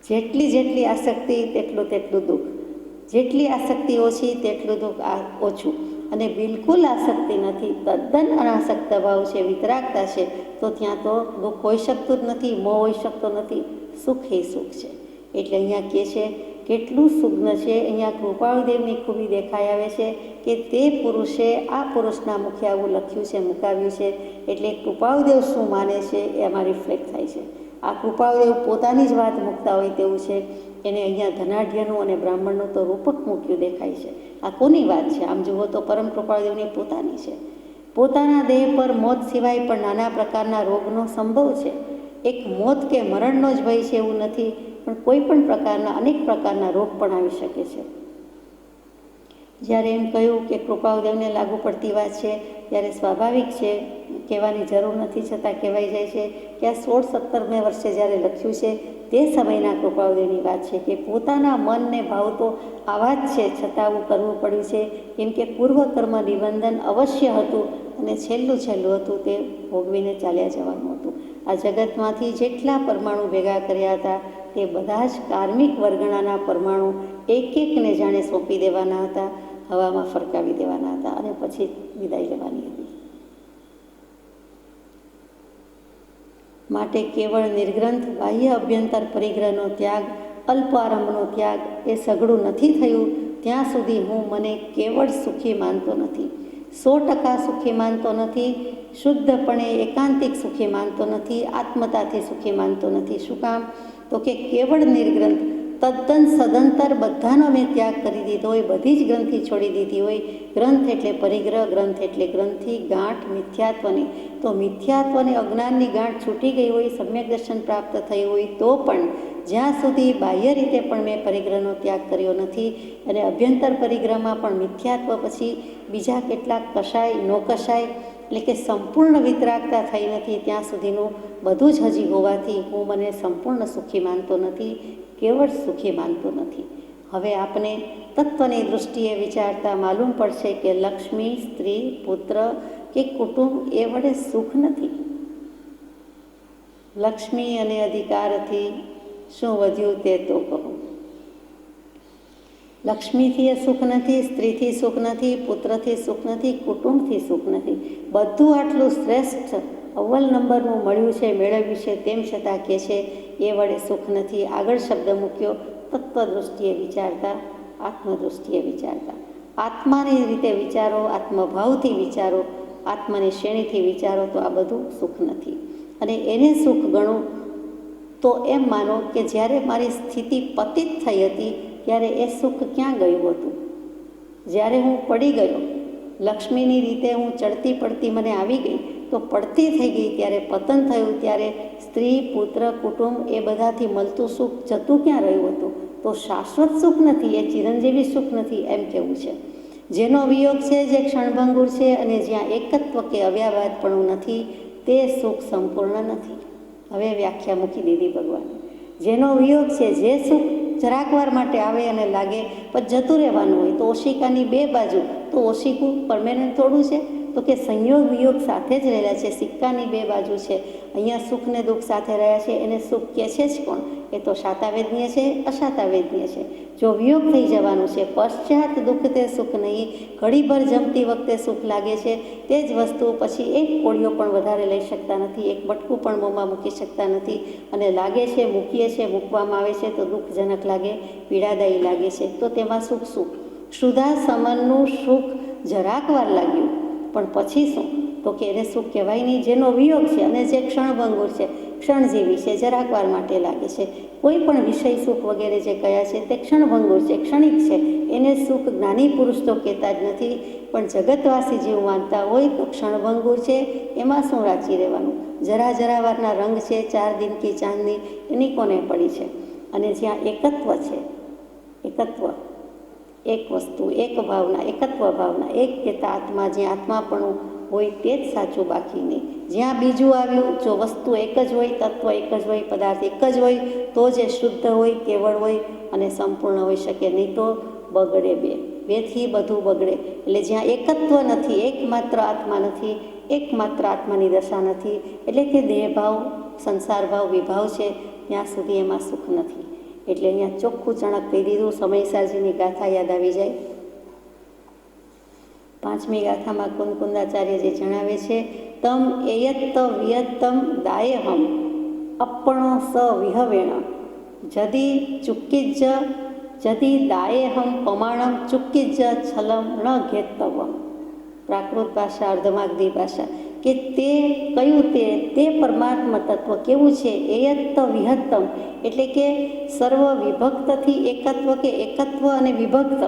જેટલી આસક્તિ તેટલું દુઃખ. જેટલી આસક્તિ ઓછી તેટલું દુઃખ ઓછું. અને બિલકુલ આસક્તિ નથી, તદ્દન અનાસક્ત ભાવ છે, વિતરાગતા છે, તો ત્યાં તો દુઃખ હોઈ શકતું જ નથી, મોહ હોઈ શકતો નથી. સુખ એ સુખ છે. એટલે અહીંયા કહે છે કેટલું સુગ્ન છે. અહીંયા કૃપાળુદેવની ખૂબી દેખાઈ આવે છે કે તે પુરુષે આ પુરુષના મુખે આવું લખ્યું છે, મુકાવ્યું છે. એટલે કૃપાળુદેવ શું માને છે એ આમાં રિફ્લેક્ટ થાય છે. આ કૃપાળુદેવ પોતાની જ વાત મૂકતા હોય તેવું છે. એને અહીંયા ધનાઢ્યનું અને બ્રાહ્મણનું તો રૂપક મૂક્યું દેખાય છે. આ કોની વાત છે? આમ જુઓ તો પરમ કૃપાળુદેવની પોતાની છે. પોતાના દેહ પર મોત સિવાય પણ નાના પ્રકારના રોગનો સંભવ છે. એક મોત કે મરણનો જ ભય છે એવું નથી, પણ કોઈ પણ પ્રકારના, અનેક પ્રકારના રોગ પણ આવી શકે છે. જ્યારે એમ કહ્યું કે કૃપાળુદેવને લાગુ પડતી વાત છે, ત્યારે સ્વાભાવિક છે, કહેવાની જરૂર નથી, છતાં કહેવાઈ જાય છે કે આ 16-17 વર્ષે જ્યારે લખ્યું છે તે સમયના કૃપાળુદેવની વાત છે કે પોતાના મનને ભાવતો આવા જ છે, છતાં આવું કરવું પડ્યું છે, કેમ કે પૂર્વકર્મ નિબંધન અવશ્ય હતું અને છેલ્લું હતું તે ભોગવીને ચાલ્યા જવાનું હતું. આ જગતમાંથી જેટલા પરમાણુ ભેગા કર્યા હતા તે બધા જ કાર્મિક વર્ગણાના પરમાણુ એક એકને જાણે સોંપી દેવાના હતા, હવામાં ફરકાવી દેવાના હતા અને પછી વિદાય લેવાની હતી. માટે કેવળ નિર્ગ્રંથ બાહ્ય અભ્યંતર પરિગ્રહનો ત્યાગ, અલ્પ આરંભનો ત્યાગ એ સઘળું નથી થયું ત્યાં સુધી હું મને કેવળ સુખી માનતો નથી, 100% સુખી માનતો નથી, શુદ્ધપણે એકાંતિક સુખી માનતો નથી, આત્મતાથી સુખી માનતો નથી. શું કામ? તો કે કેવળ નિર્ગ્રંથ તદ્દન સદંતર બધાનો મેં ત્યાગ કરી દીધો હોય, બધી જ ગ્રંથિ છોડી દીધી હોય. ગ્રંથ એટલે પરિગ્રહ, ગ્રંથ એટલે ગ્રંથિ, ગાંઠ મિથ્યાત્વની. તો મિથ્યાત્વને અજ્ઞાનની ગાંઠ છૂટી ગઈ હોય, સમ્યક દર્શન પ્રાપ્ત થયું હોય તો પણ જ્યાં સુધી બાહ્ય રીતે પણ મેં પરિગ્રહનો ત્યાગ કર્યો નથી અને અભ્યંતર પરિગ્રહમાં પણ મિથ્યાત્વ પછી બીજા કેટલાક કશાય નો કશાય એટલે કે સંપૂર્ણ વિતરાગતા થઈ નથી ત્યાં સુધીનું બધું જ હજી હોવાથી હું મને સંપૂર્ણ સુખી માનતો નથી, કેવળ સુખી માનતો નથી. હવે આપને તત્વની દૃષ્ટિએ વિચારતા માલુમ પડશે કે લક્ષ્મી, સ્ત્રી, પુત્ર કે કુટુંબ એ વડે સુખ નથી. લક્ષ્મી અને અધિકારથી શું વધ્યું તે તો કહું. લક્ષ્મીથી એ સુખ નથી, સ્ત્રીથી સુખ નથી, પુત્રથી સુખ નથી, કુટુંબથી સુખ નથી. બધું આટલું શ્રેષ્ઠ અવ્વલ નંબરનું મળ્યું છે, મેળવ્યું છે, તેમ છતાં કહે છે એ વડે સુખ નથી. આગળ શબ્દ મૂક્યો તત્વ દૃષ્ટિએ વિચારતા, આત્મદૃષ્ટિએ વિચારતા. આત્માની રીતે વિચારો, આત્મભાવથી વિચારો, આત્માની શ્રેણીથી વિચારો તો આ બધું સુખ નથી. અને એને સુખ ગણું તો એમ માનો કે જ્યારે મારી સ્થિતિ પતિત થઈ હતી ત્યારે એ સુખ ક્યાં ગયું હતું? જ્યારે હું પડી ગયો, લક્ષ્મીની રીતે હું ચડતી પડતી મને આવી ગઈ તો પડતી થઈ ગઈ ત્યારે પતન થયું ત્યારે સ્ત્રી, પુત્ર, કુટુંબ એ બધાથી મળતું સુખ જતું ક્યાં રહ્યું હતું? તો શાશ્વત સુખ નથી, એ ચિરંજીવી સુખ નથી એમ કહેવું છે. જેનો વિયોગ છે, જે ક્ષણભંગુર છે અને જ્યાં એકત્વ કે અવ્યાવાદપણું નથી તે સુખ સંપૂર્ણ નથી. હવે વ્યાખ્યા મૂકી દીધી ભગવાને. જેનો વિયોગ છે, જે સુખ જરાકવાર માટે આવે અને લાગે પણ જતું રહેવાનું હોય, તો ઓશિકાની બે બાજુ, તો ઓશિકું પરમેનન્ટ થોડું છે? તો કે સંયોગ વિયોગ સાથે જ રહેલા છે, સિક્કાની બે બાજુ છે. અહીંયા સુખ ને દુઃખ સાથે રહ્યા છે, એને સુખ કહે છે જ કોણ? એ તો શાતાવેદનીય છે, અશાતાવેદનીય છે. જો વિયોગ થઈ જવાનું છે, પશ્ચાત દુઃખ તે સુખ નહીં, ઘડીભર જમતી વખતે સુખ લાગે છે તે જ વસ્તુ પછી એક કોળિયો પણ વધારે લઈ શકતા નથી, એક બટકું પણ મોંમાં મૂકી શકતા નથી અને લાગે છે, મૂકીએ છે, મૂકવામાં આવે છે તો દુઃખજનક લાગે, પીડાદાયી લાગે છે. તો તેમાં સુખ શું? ક્ષુધા સમનનું સુખ જરાક વાર લાગ્યું પણ પછી શું? તો કે એને સુખ કહેવાય નહીં. જેનો વિયોગ છે અને જે ક્ષણભંગુર છે, ક્ષણજીવી છે, જરાક વાર માટે લાગે છે. કોઈ પણ વિષય સુખ વગેરે જે કયા છે તે ક્ષણભંગુર છે, ક્ષણિક છે, એને સુખ જ્ઞાની પુરુષ તો કહેતા જ નથી. પણ જગતવાસી જેવું માનતા હોય તો ક્ષણભંગુર છે, એમાં શું રાચી રહેવાનું? જરા વારના રંગ છે, 4 દિન કી ચાંદની એની કોને પડી છે? અને જ્યાં એકત્વ છે, એકત્વ, એક વસ્તુ, એક ભાવના, એકત્વ ભાવના, એક કહેતા આત્મા, જ્યાં આત્માપણું હોય તે જ સાચું, બાકી નહીં. જ્યાં બીજું આવ્યું, જો વસ્તુ એક જ હોય, તત્વ એક જ હોય, પદાર્થ એક જ હોય તો જ એ શુદ્ધ હોય, કેવળ હોય અને સંપૂર્ણ હોઈ શકે. નહીં તો બગડે બેથી બધું બગડે. એટલે જ્યાં એકત્વ નથી, એકમાત્ર આત્મા નથી, એકમાત્ર આત્માની દશા નથી, એટલે કે દેહભાવ, સંસારભાવ, વિભાવ છે, ત્યાં સુધી એમાં સુખ નથી. એટલે અહીંયા ચોખ્ખું ચણક કહી દીધું. સમયસારજીની ગાથા યાદ આવી જાય. 5મી ગાથામાં કુંદકુંદાચાર્ય જે જણાવે છે, તમ એયત્ત વિયત્તમ દાયહમ અપ્પણો સ વિહવેણ જદી ચુક્કિજ્જ જદી દાયેહમ પમાણમ ચુક્કિજ્જ છલમ ન ઘેત્તવમ. પ્રાકૃત ભાષા, અર્ધમાગધી ભાષા, કે તે કયું તે પરમાત્મા તત્વ કેવું છે? એયત્ત વિહત્તમ એટલે કે સર્વ વિભક્તથી એકત્વ કે એકત્વ અને વિભક્ત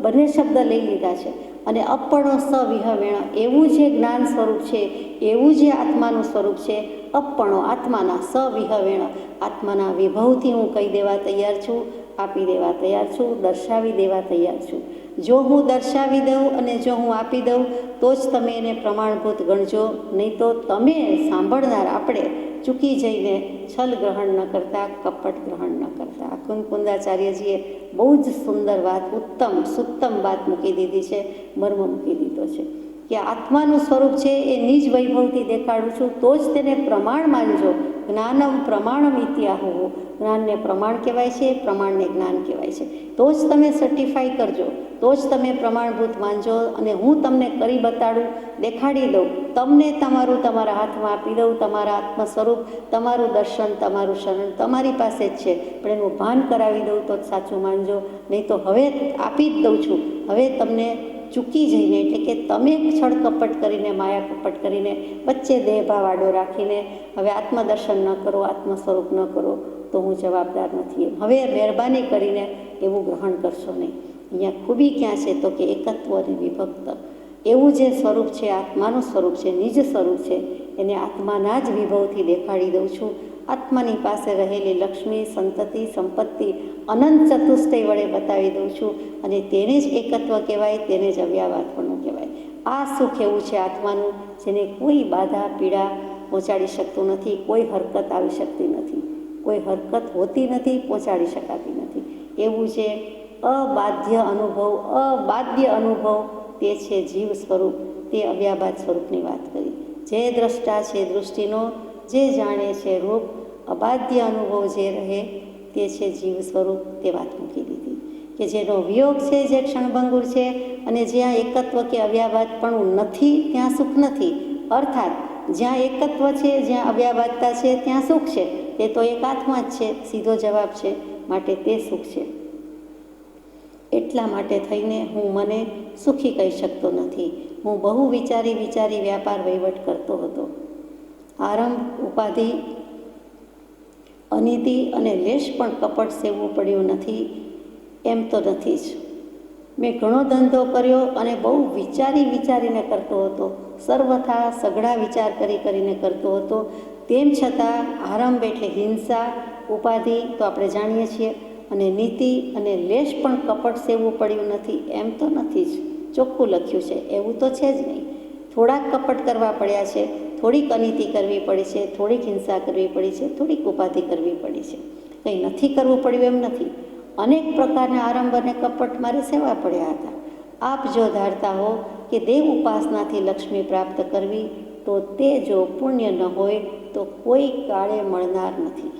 બંને શબ્દ લઈ લીધા છે. અને અપ્પણો સ વિહવેણ એવું જે જ્ઞાન સ્વરૂપ છે, એવું જે આત્માનું સ્વરૂપ છે, અપ્પણો આત્માના, સ વિહવેણ આત્માના વિભવથી હું કહી દેવા તૈયાર છું, આપી દેવા તૈયાર છું, દર્શાવી દેવા તૈયાર છું. જો હું દર્શાવી દઉં અને જો હું આપી દઉં તો જ તમે એને પ્રમાણભૂત ગણજો, નહીં તો તમે સાંભળનાર આપણે ચૂકી જઈને છલ ગ્રહણ ન કરતા, કપટ ગ્રહણ ન કરતા. કુંદાચાર્યજીએ બહુ જ સુંદર વાત, સુત્તમ વાત મૂકી દીધી છે, મર્મ મૂકી દીધો છે કે આત્માનું સ્વરૂપ છે એ નિજ વૈભવથી દેખાડું છું તો જ તેને પ્રમાણ માનજો. જ્ઞાનમ પ્રમાણમ ઇત્યાહુ, જ્ઞાનને પ્રમાણ કહેવાય છે, પ્રમાણને જ્ઞાન કહેવાય છે. તો જ તમે સર્ટિફાઈ કરજો, તો જ તમે પ્રમાણભૂત માનજો. અને હું તમને કરી બતાડું, દેખાડી દઉં, તમને તમારા હાથમાં આપી દઉં, તમારા આત્મ સ્વરૂપ, તમારું દર્શન, તમારું શરણ તમારી પાસે જ છે, પણ એનું ભાન કરાવી દઉં તો જ સાચું માનજો. નહીં તો હવે આપી જ દઉં છું, હવે તમને ચૂકી જઈને, એટલે કે તમે છળ કપટ કરીને, માયા કપટ કરીને, વચ્ચે દેહભાવ આડો રાખીને હવે આત્મદર્શન ન કરો, આત્મ સ્વરૂપ ન કરો, તો હું જવાબદાર નથી. હવે મહેરબાની કરીને એવું ગ્રહણ કરશો નહીં. અહીંયા ખૂબી ક્યાં છે? તો કે એકત્વ અને વિભક્ત. એવું જે સ્વરૂપ છે, આત્માનું સ્વરૂપ છે, નિજ સ્વરૂપ છે, એને આત્માના જ વિભવથી દેખાડી દઉં છું. આત્માની પાસે રહેલી લક્ષ્મી, સંતતિ, સંપત્તિ, અનંત ચતુષ્ટય વડે બતાવી દઉં છું. અને તેને જ એકત્વ કહેવાય, તેને જ અવ્યાવાદપણું કહેવાય. આ સુખ એવું છે આત્માનું, જેને કોઈ બાધા પીડા પહોંચાડી શકતું નથી, કોઈ હરકત આવી શકતી નથી, કોઈ હરકત હોતી નથી, પહોંચાડી શકાતી નથી. એવું જે અબાધ્ય અનુભવ તે છે જીવ સ્વરૂપ, તે અવ્યાબાદ સ્વરૂપની વાત કરી. જે દ્રષ્ટા છે દૃષ્ટિનો, જે જાણે છે રૂપ, અબાધ્ય અનુભવ જે રહે તે છે જીવ સ્વરૂપ, તે વાત મૂકી દીધી. કે જેનો વિયોગ છે, જે ક્ષણભંગુર છે, અને જ્યાં એકત્વ કે અવ્યાબાદપણું નથી ત્યાં સુખ નથી. અર્થાત જ્યાં એકત્વ છે, જ્યાં અવ્યાબાદતા છે, ત્યાં સુખ છે. તે તો એક આત્મા જ છે, સીધો જવાબ છે. માટે તે સુખ છે. એટલા માટે થઈને હું મને સુખી કહી શકતો નથી. હું બહુ વિચારી વ્યાપાર વહીવટ કરતો હતો. આરંભ, ઉપાધિ, અનિતિ અને લેશ પણ કપટ સેવવું પડ્યું નથી, એમ તો નથી જ. મેં ઘણો ધંધો કર્યો અને બહુ વિચારીને કરતો હતો. સર્વથા સઘળા વિચાર કરીને કરતો હતો. તેમ છતાં આરંભ એટલે હિંસા, ઉપાધિ તો આપણે જાણીએ છીએ, અને નીતિ અને લેશ પણ કપટ સેવવું પડ્યું નથી, એમ તો નથી જ. ચોખ્ખું લખ્યું છે, એવું તો છે જ નહીં. થોડાક કપટ કરવા પડ્યા છે, થોડીક અનીતિ કરવી પડી છે, થોડીક હિંસા કરવી પડી છે, થોડીક ઉપાધિ કરવી પડી છે. કંઈ નથી કરવું પડ્યું એમ નથી. અનેક પ્રકારના આરંભ અને કપટ મારે સેવા પડ્યા હતા. આપ જો ધારતા હો કે દેવ ઉપાસનાથી લક્ષ્મી પ્રાપ્ત કરવી, તો તે જો પુણ્ય ન હોય તો કોઈ કાળે મળનાર નથી.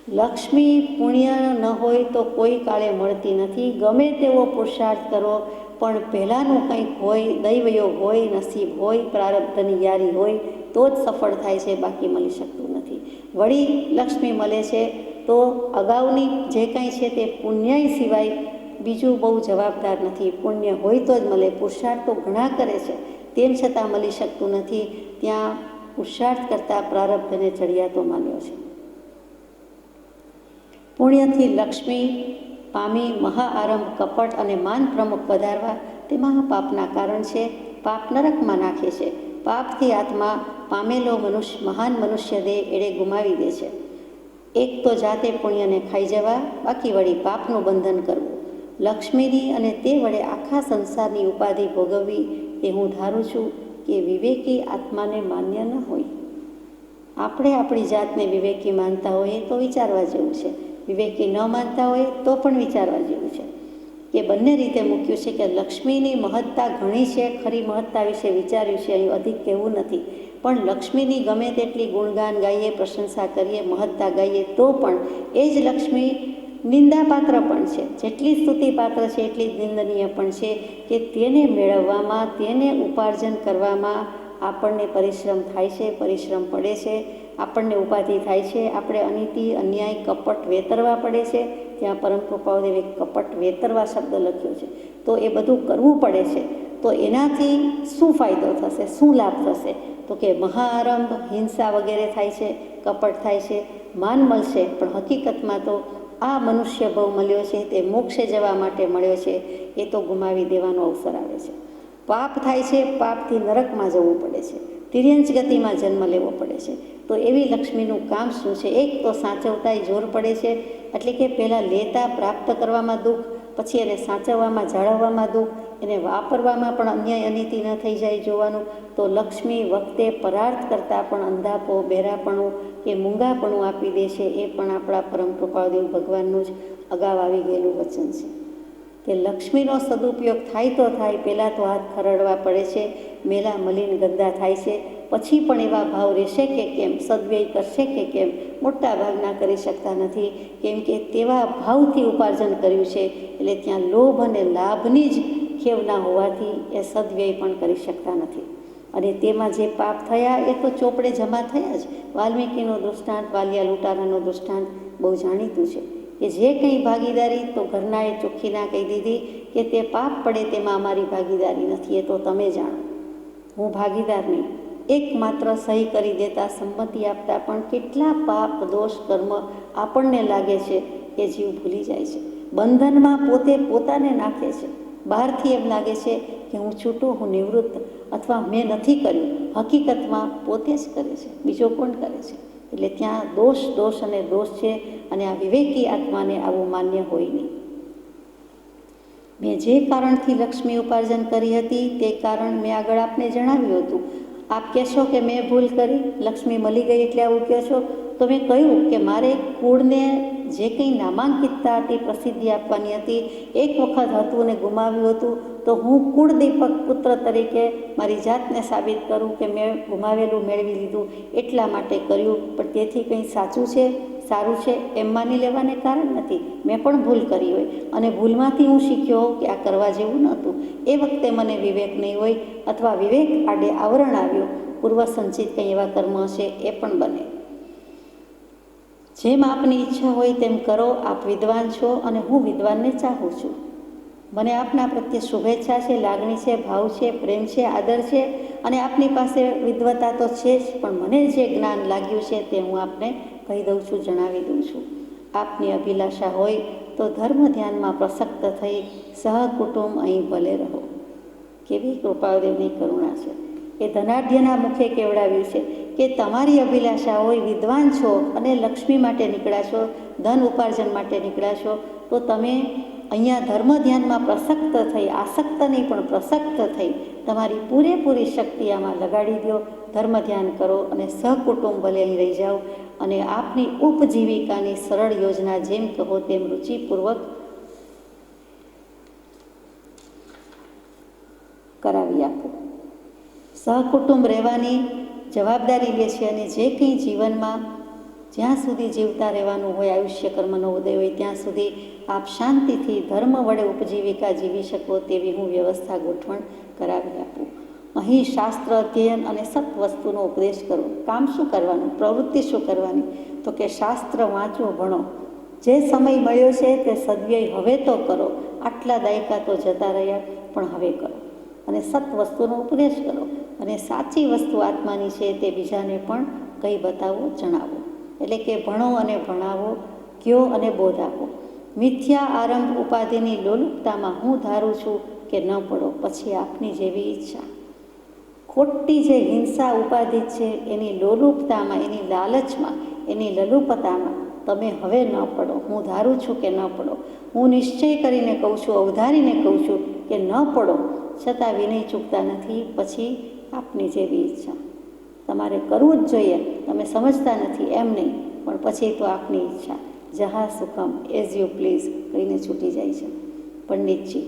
લક્ષ્મી પુણ્ય ન હોય તો કોઈ કાળે મળતી નથી. ગમે તેવો પુરુષાર્થ કરો, પણ પહેલાંનું કંઈક હોય, દૈવયોગ હોય, નસીબ હોય, પ્રારબ્ધની યારી હોય તો જ સફળ થાય છે, બાકી મળી શકતું નથી. વળી લક્ષ્મી મળે છે તો અગાઉની જે કંઈ છે તે પુણ્ય સિવાય બીજું બહુ જવાબદાર નથી. પુણ્ય હોય તો જ મળે. પુરુષાર્થ તો ઘણા કરે છે, તેમ છતાં મળી શકતું નથી. ત્યાં પુરુષાર્થ કરતાં પ્રારબ્ધને ચડિયાતો માન્યો છે. પુણ્યથી લક્ષ્મી પામી મહાઆરંભ, કપટ અને માન પ્રમુખ પધારવા તે મહાપાપના કારણ છે. પાપ નરકમાં નાખે છે. પાપથી આત્મા પામેલો મહાન મનુષ્ય દેહ એળે ગુમાવી દે છે. એક તો જાતે પુણ્યને ખાઈ જવા, બાકી વળી પાપનું બંધન કરવું. લક્ષ્મીની અને તે વડે આખા સંસારની ઉપાધિ ભોગવવી, એ હું ધારું છું કે વિવેકી આત્માને માન્ય ન હોય. આપણે આપણી જાતને વિવેકી માનતા હોઈએ તો વિચારવા જેવું છે, વિવેકી ન માનતા હોય તો પણ વિચારવા જેવું છે. કે બંને રીતે મૂક્યું છે કે લક્ષ્મીની મહત્તા ઘણી છે. ખરી મહત્તા વિશે વિચાર્યું છે, અહીં અધિક કહેવું નથી. પણ લક્ષ્મીની ગમે તેટલી ગુણગાન ગાઈએ, પ્રશંસા કરીએ, મહત્તા ગાઈએ, તો પણ એ જ લક્ષ્મી નિંદાપાત્ર પણ છે. જેટલી સ્તુતિપાત્ર છે એટલી જ નિંદનીય પણ છે. કે તેને મેળવવામાં, તેને ઉપાર્જન કરવામાં આપણને પરિશ્રમ થાય છે, પરિશ્રમ પડે છે, આપણને ઉપાધિ થાય છે, આપણે અનીતિ, અન્યાય, કપટ વેતરવા પડે છે. ત્યાં પરમ કૃપાદેવે કપટ વેતરવા શબ્દ લખ્યો છે. તો એ બધું કરવું પડે છે. તો એનાથી શું ફાયદો થશે, શું લાભ થશે? તો કે મહાઆરંભ, હિંસા વગેરે થાય છે, કપટ થાય છે, માન મળશે, પણ હકીકતમાં તો આ મનુષ્ય ભવ મળ્યો છે તે મોક્ષે જવા માટે મળ્યો છે, એ તો ગુમાવી દેવાનો અવસર આવે છે. પાપ થાય છે, પાપથી નરકમાં જવું પડે છે, તિર્યંચ ગતિમાં જન્મ લેવો પડે છે. તો એવી લક્ષ્મીનું કામ શું છે? એક તો સાચવતાય જોર પડે છે, એટલે કે પહેલાં લેતા પ્રાપ્ત કરવામાં દુઃખ, પછી એને સાચવવામાં જાળવવામાં દુઃખ, એને વાપરવામાં પણ અન્યાય અનીતિ ન થઈ જાય જોવાનું. તો લક્ષ્મી વખતે પરાર્થ કરતાં પણ અંધાપો, બહેરાપણું કે મૂંગાપણું આપી દે છે. એ પણ આપણા પરમ કૃપાળદેવ ભગવાનનું જ અગાઉ આવી ગયેલું વચન છે કે લક્ષ્મીનો સદુપયોગ થાય તો થાય, પહેલાં તો હાથ ખરડવા પડે છે, મેલા મલિન ગંદા થાય છે, પછી પણ એવા ભાવ રહેશે કે કેમ, સદવ્યય કરશે કે કેમ, મોટા ભાગના કરી શકતા નથી, કેમ કે તેવા ભાવથી ઉપાર્જન કર્યું છે. એટલે ત્યાં લોભ અને લાભની જ ખેવના હોવાથી એ સદવ્યય પણ કરી શકતા નથી. અને તેમાં જે પાપ થયા એ તો ચોપડે જમા થયા જ. વાલ્મીકીનો દૃષ્ટાંત, વાલિયા લૂંટારાનો દૃષ્ટાંત બહુ જાણીતું છે કે જે કંઈ ભાગીદારી તો ઘરનાએ ચોખ્ખી ના કહી દીધી કે તે પાપ પડે તેમાં અમારી ભાગીદારી નથી, એ તો તમે જાણો, હું ભાગીદાર નહીં. એકમાત્ર સહી કરી દેતા, સંમતિ આપતા પણ કેટલા પાપ, દોષ, કર્મ આપણને લાગે છે કે જીવ ભૂલી જાય છે. બંધનમાં પોતે પોતાને નાખે છે. બહારથી એમ લાગે છે કે હું છૂટું, હું નિવૃત્ત, અથવા મેં નથી કર્યું. હકીકતમાં પોતે જ કરે છે, બીજો કોણ કરે છે? એટલે ત્યાં દોષ અને દોષ છે. અને આ વિવેકી આત્માને આવું માન્ય હોય નહીં. મેં જે કારણથી લક્ષ્મી ઉપાર્જન કરી હતી તે કારણ મેં આગળ આપને જણાવ્યું હતું. આપ કહેશો કે મેં ભૂલ કરી, લક્ષ્મી મળી ગઈ એટલે આવું કહો છો. તો મેં કહ્યું કે મારે કુળને જે કંઈ નામાંકિતતા હતી, પ્રસિદ્ધિ આપવાની હતી, એક વખત હતું અને ગુમાવ્યું હતું, તો હું કુળદીપક પુત્ર તરીકે મારી જાતને સાબિત કરું કે મેં ગુમાવેલું મેળવી લીધું, એટલા માટે કર્યું. પણ તેથી કંઈ સાચું છે, સારું છે એમ માની લેવાને કારણ નથી. મેં પણ ભૂલ કરી હોય અને ભૂલમાંથી હું શીખ્યો કે આ કરવા જેવું નહોતું. એ વખતે મને વિવેક નહીં હોય, અથવા વિવેક આડે આવરણ આવ્યું, પૂર્વ સંચિત કંઈ એવા કર્મ હશે, એ પણ બને. જેમ આપની ઈચ્છા હોય તેમ કરો. આપ વિદ્વાન છો અને હું વિદ્વાનને ચાહું છું. મને આપના પ્રત્યે શુભેચ્છા છે, લાગણી છે, ભાવ છે, પ્રેમ છે, આદર છે, અને આપની પાસે વિદ્વતા તો છે જ, પણ મને જે જ્ઞાન લાગ્યું છે તે હું આપને કહી દઉં છું, જણાવી દઉં છું. આપની અભિલાષા હોય તો ધર્મ ધ્યાનમાં પ્રસક્ત થઈ સહકુટુંબ અહીં ભલે રહો. કેવી કૃપાદેવની કરુણા છે! એ ધનાઢ્યના મુખે કેવડાવ્યું છે કે તમારી અભિલાષા હોય, વિદ્વાન છો અને લક્ષ્મી માટે નીકળ્યા છો, ધન ઉપાર્જન માટે નીકળ્યા છો, તો તમે અહીંયા ધર્મ ધ્યાનમાં પ્રસક્ત થઈ, આસક્ત નહીં પણ પ્રસક્ત થઈ તમારી પૂરેપૂરી શક્તિ આમાં લગાડી દો, ધર્મ ધ્યાન કરો અને સહકુટુંબ ભલે અહીં રહી જાઓ. અને આપની ઉપજીવિકાની સરળ યોજના જેમ કહો તેમ રુચિપૂર્વક કરાવી આપો. સહકુટુંબ રહેવાની જવાબદારી લે છે અને જે કંઈ જીવનમાં જ્યાં સુધી જીવતા રહેવાનું હોય, આયુષ્ય કર્મનો ઉદય હોય ત્યાં સુધી આપ શાંતિથી ધર્મ વડે ઉપજીવિકા જીવી શકો તેવી હું વ્યવસ્થા, ગોઠવણ કરાવી આપું. અહીં શાસ્ત્ર અધ્યયન અને સત વસ્તુનો ઉપદેશ કરો. કામ શું કરવાનું, પ્રવૃત્તિ શું કરવાની? તો કે શાસ્ત્ર વાંચો, ભણો. જે સમય મળ્યો છે તે સદવ્યય હવે તો કરો. આટલા દાયકા તો જતા રહ્યા, પણ હવે કરો. અને સત વસ્તુનો ઉપદેશ કરો. અને સાચી વસ્તુ આત્માની છે તે બીજાને પણ કંઈ બતાવો, જણાવો. એટલે કે ભણો અને ભણાવો, કયો અને બોધ આપો. મિથ્યા આરંભ ઉપાધિની લોલુપતામાં હું ધારું છું કે ન પડો, પછી આપની જેવી ઈચ્છા. ખોટી જે હિંસા ઉપાધિ છે એની લોલુપતામાં, એની લાલચમાં, એની લલુપતામાં તમે હવે ન પડો. હું ધારું છું કે ન પડો. હું નિશ્ચય કરીને કહું છું, અવધારીને કહું છું કે ન પડો, છતાં વિનય ચૂકતા નથી. પછી આપની જેવી ઈચ્છા. તમારે કરવું જ જોઈએ, તમે સમજતા નથી એમ નહીં, પણ પછી તો આપની ઈચ્છા. જહા સુખમ એઝ યુ પ્લીઝ કહીને છૂટી જાય છે. પંડિતજી,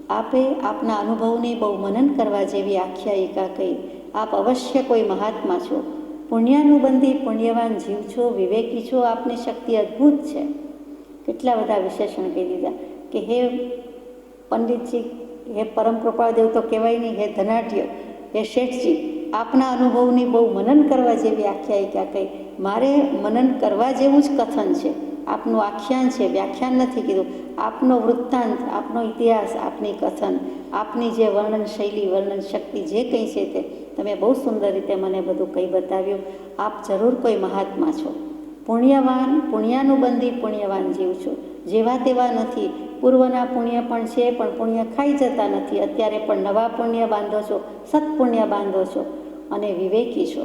આપે આપના અનુભવની બહુ મનન કરવા જેવી આખ્યાયિકા કહી. આપ અવશ્ય કોઈ મહાત્મા છો, પુણ્યાનુબંધી પુણ્યવાન જીવ છો, વિવેકી છો, આપની શક્તિ અદ્ભુત છે. કેટલા બધા વિશેષણ કહી દીધા કે હે પંડિતજી, હે પરમ કૃપાદેવ તો કહેવાય નહીં, હે ધનાઢ્ય, હે શેઠજી, આપના અનુભવની બહુ મનન કરવા જેવી આખ્યાયિકા કહી. મારે મનન કરવા જેવું જ કથન છે. આપનું આખ્યાન છે, વ્યાખ્યાન નથી કીધું. આપનો વૃત્તાંત, આપનો ઇતિહાસ, આપની કથન, આપની જે વર્ણન શૈલી, વર્ણન શક્તિ જે કંઈ છે તે તમે બહુ સુંદર રીતે મને બધું કહી બતાવ્યું. આપ જરૂર કોઈ મહાત્મા છો, પુણ્યવાન, પુણ્યાનુબંધી પુણ્યવાન જીવ છો. જેવા તેવા નથી. પૂર્વના પુણ્ય પણ છે, પણ પુણ્ય ખાઈ જતા નથી. અત્યારે પણ નવા પુણ્ય બાંધો છો, સત્પુણ્ય બાંધો છો અને વિવેકી છો.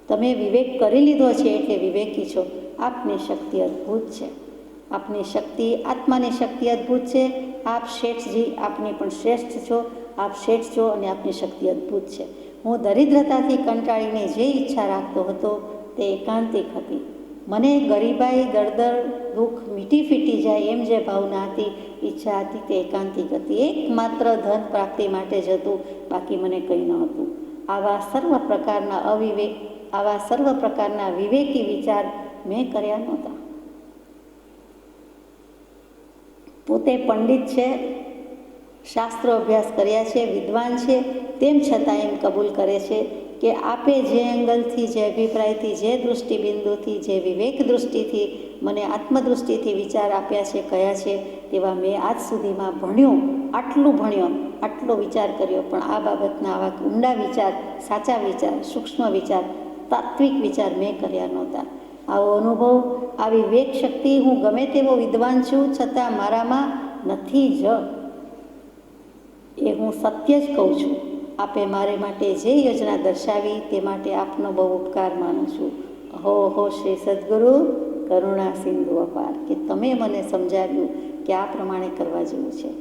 તમે વિવેક કરી લીધો છે એટલે વિવેકી છો. આપની શક્તિ અદ્ભુત છે. આપની શક્તિ, આત્માની શક્તિ અદ્ભુત છે. આપ શેઠજી, આપની પણ શ્રેષ્ઠ છો. આપ શેઠ છો અને આપની શક્તિ અદ્ભુત છે. હું દરિદ્રતાથી કંટાળીને જે ઈચ્છા રાખતો હતો તે એકાંતિક હતી. મને ગરીબાઈ, દળદર, દુઃખ મીટી ફીટી જાય એમ જે ભાવના હતી, ઈચ્છા હતી, તે એકાંતિક હતી. એકમાત્ર ધન પ્રાપ્તિ માટે જ હતું, બાકી મને કંઈ ન હતું. આવા સર્વ પ્રકારના વિવેકી વિચાર મેં કર્યા નહોતા. પોતે પંડિત છે, શાસ્ત્રો અભ્યાસ કર્યા છે, વિદ્વાન છે, તેમ છતાં એમ કબૂલ કરે છે કે આપે જે એંગલથી, જે અભિપ્રાયથી, જે દૃષ્ટિબિંદુથી, જે વિવેક દૃષ્ટિથી મને આત્મદૃષ્ટિથી વિચાર આપ્યા છે, કયા છે, તેવા મેં આજ સુધીમાં ભણ્યો, આટલો વિચાર કર્યો, પણ આ બાબતના આવા ઊંડા વિચાર, સાચા વિચાર, સૂક્ષ્મ વિચાર, તાત્વિક વિચાર મેં કર્યા નહોતા. આવો અનુભવ, આવી વિવેક શક્તિ, હું ગમે તેવો વિદ્વાન છું છતાં મારામાં નથી જ. એ હું સત્ય જ કહું છું. આપે મારે માટે જે યોજના દર્શાવી તે માટે આપનો બહુ ઉપકાર માનું છું. અહો શ્રી સદગુરુ, કરુણા સિંધુ અપાર, કે તમે મને સમજાવ્યું કે આ પ્રમાણે કરવા જેવું છે.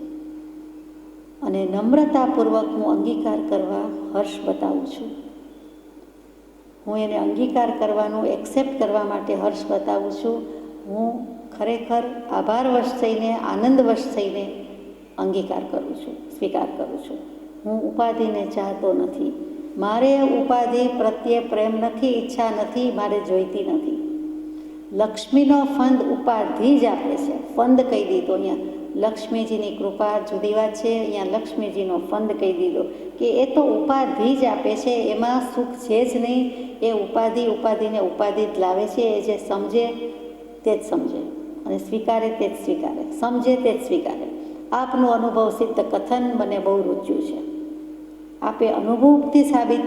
અને નમ્રતાપૂર્વક હું અંગીકાર કરવા હર્ષ બતાવું છું. હું એને અંગીકાર કરવાનું, એક્સેપ્ટ કરવા માટે હર્ષ બતાવું છું. હું ખરેખર આભારવશ થઈને, આનંદવશ થઈને અંગીકાર કરું છું, સ્વીકાર કરું છું. હું ઉપાધિને ચાહતો નથી. મારે ઉપાધિ પ્રત્યે પ્રેમ નથી, ઈચ્છા નથી, મારે જોઈતી નથી. લક્ષ્મીનો ફંદ ઉપાધિ જ આપે છે. ફંદ કહી દીધો અહીંયા. લક્ષ્મીજીની કૃપા જુદી વાત છે, અહીંયા લક્ષ્મીજીનો ફંદ કહી દીધો કે એ તો ઉપાધિ જ આપે છે, એમાં સુખ છે જ નહીં. એ ઉપાધિને ઉપાધિ જ લાવે છે. એ જે સમજે તે જ સમજે અને સ્વીકારે તે જ સ્વીકારે, સમજે તે જ સ્વીકારે. આપનું અનુભવ સિદ્ધ કથન મને બહુ રૂચ્યું છે. આપે અનુભવથી સાબિત